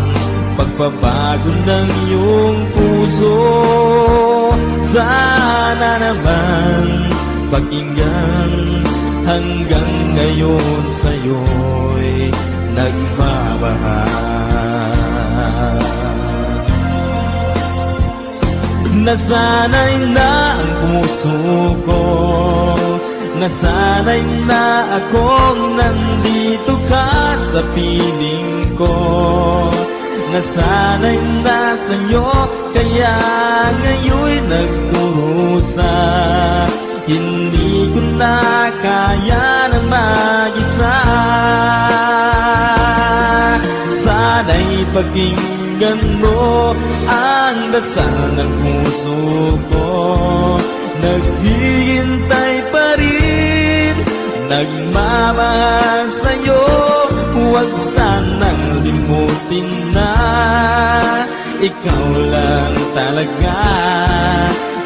pagbabago ng iyong puso, sana naman pakinggan. Hanggang ngayon sa'yo'y nagmamahal. Nasanay na ang puso ko, nasanay na akong nandito ka sa piling ko. Nasanay na sa'yo, kaya ngayon'y nagdurusa. Hindi ko na kaya na mag-isa. Sana'y pakinggan mo ang dasal ng puso ko. Naghihintay pa rin, nagmamahal sa'yo. Huwag sanang limutin na ikaw lang talaga.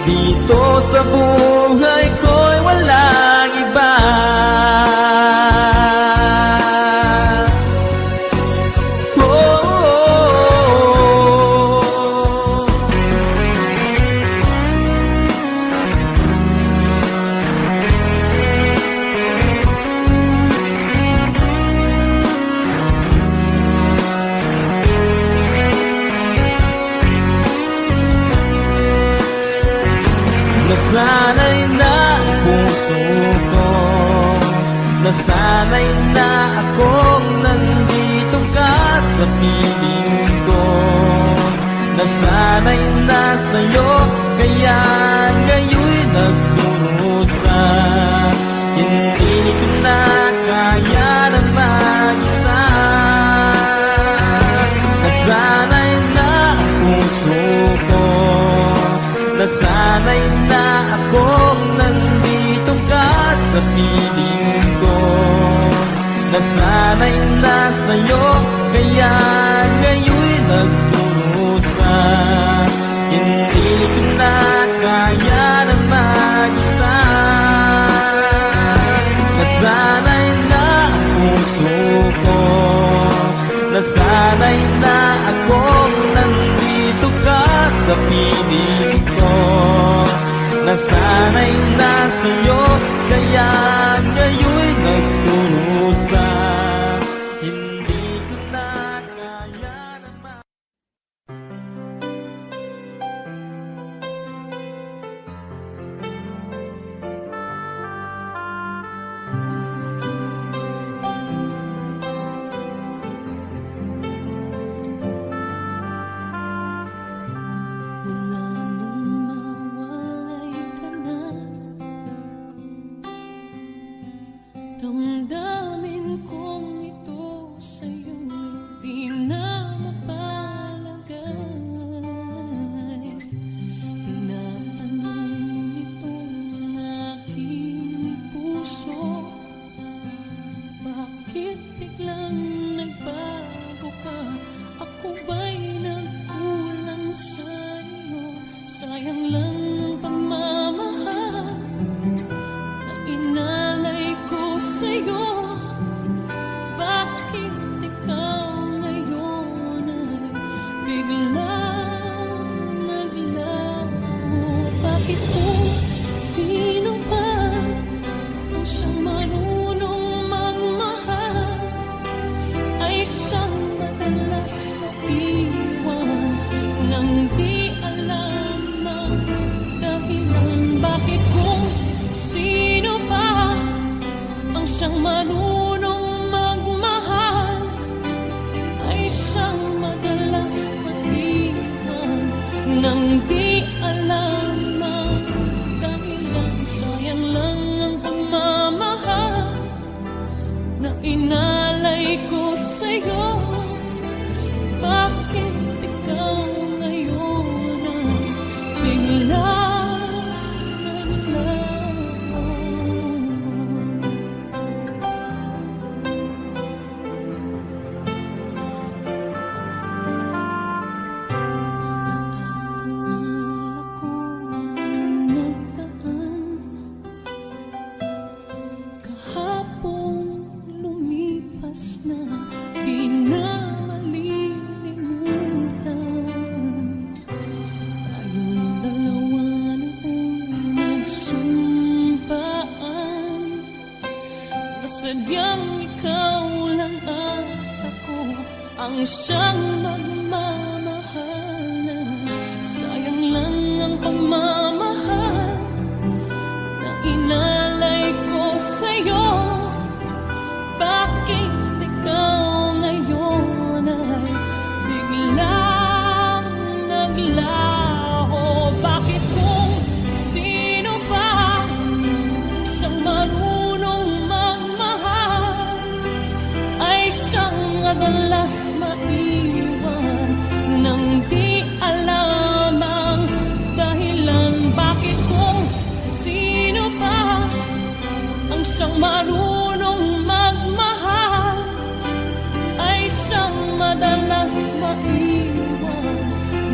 Dito sa buhay ko'y walang iba. Nasanay na ang puso ko, nasanay na akong nandito ka sa piling ko. Nasanay na sa'yo, kaya ngayon'y nagdurusa. Hindi ko na kaya na mag-isa. Nasanay na ang puso ko, nasanay na akong nandito ka sa piling ko. Nasanay na sa'yo, kaya ngayon'y nagdurusa. Hindi ko na kaya na mag-isa. Nasanay na ang puso ko, nasanay na akong nandito ka sa piling ko. Nasanay na sa'yo, kaya ngayon'y nagdurusa. Hindi ko na kaya naman. ba'y nagkulang sa'yo? Sayang lang ang pagmamahal na inalay ko sa'yo. Bakit ikaw ngayon ay biglang naglaho? Bakit kung sino pa ang siyang marunong magmahal ay siyang madalas maiwan nang di alam ang dahilan? Bakit kung sino pa ang siyang marunong magmahal ay siyang madalas maiwan nang di alam ang dahilan? Sayang lang ang pagmamahal na inalay ko sa'yo. Bakit ikaw ngayon ay biglang naglaho? Kahapon lumipas na, di na malilimutan. Tayong dalawa noong nagsumpaan na sadyang ikaw lang at ako ang siyang magmamahalan. Sayang lang ang pagmamahal na inalay ko sa'yo. Bakit ikaw ngayon ay biglang naglaho? Bakit kung sino pa siyang marunong magmahal ay siyang madalas maiwan nang di alam ang dahilan? Bakit kung sino pa ang siyang marunong magmahal ay siyang madalas maiwan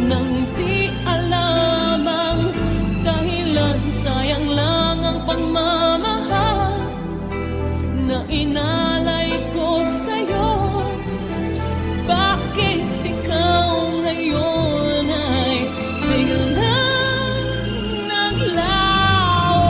nang di alam ang dahilan? Sayang lang ang pagmamahal na inalay ko sa'yo. Bakit ikaw ngayon ay biglang naglaho?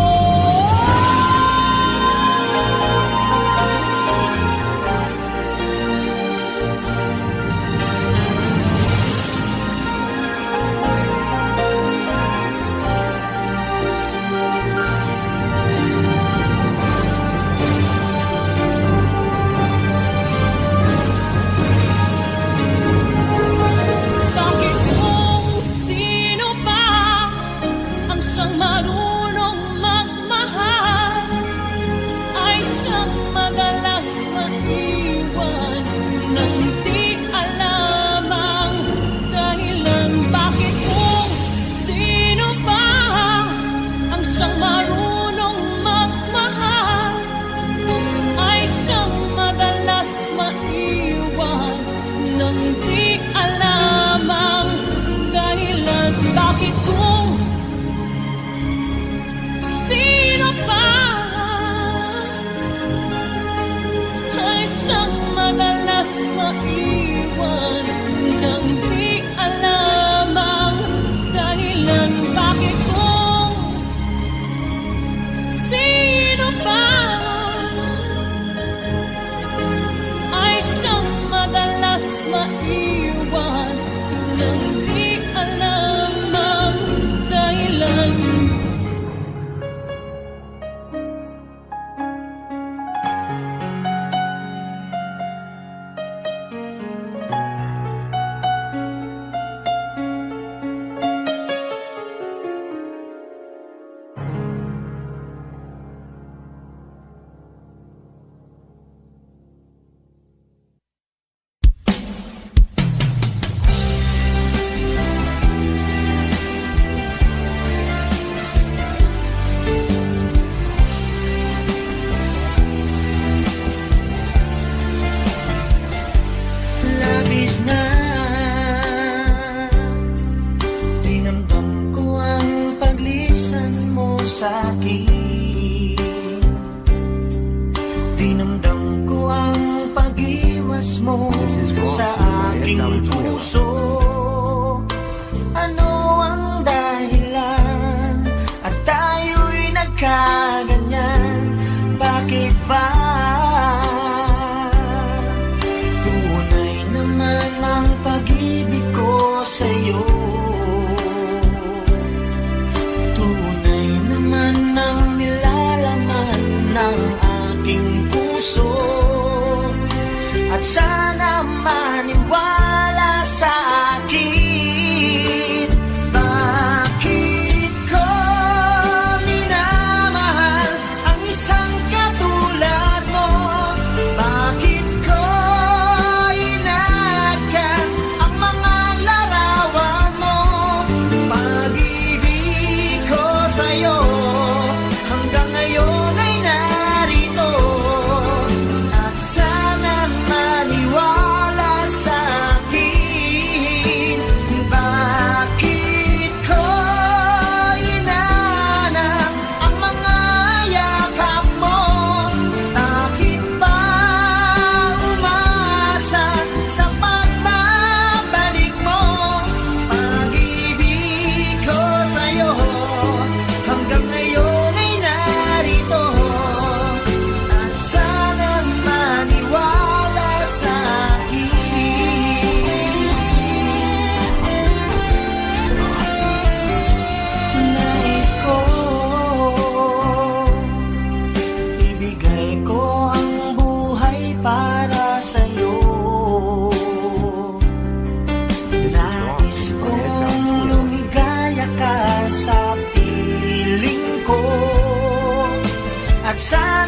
At sana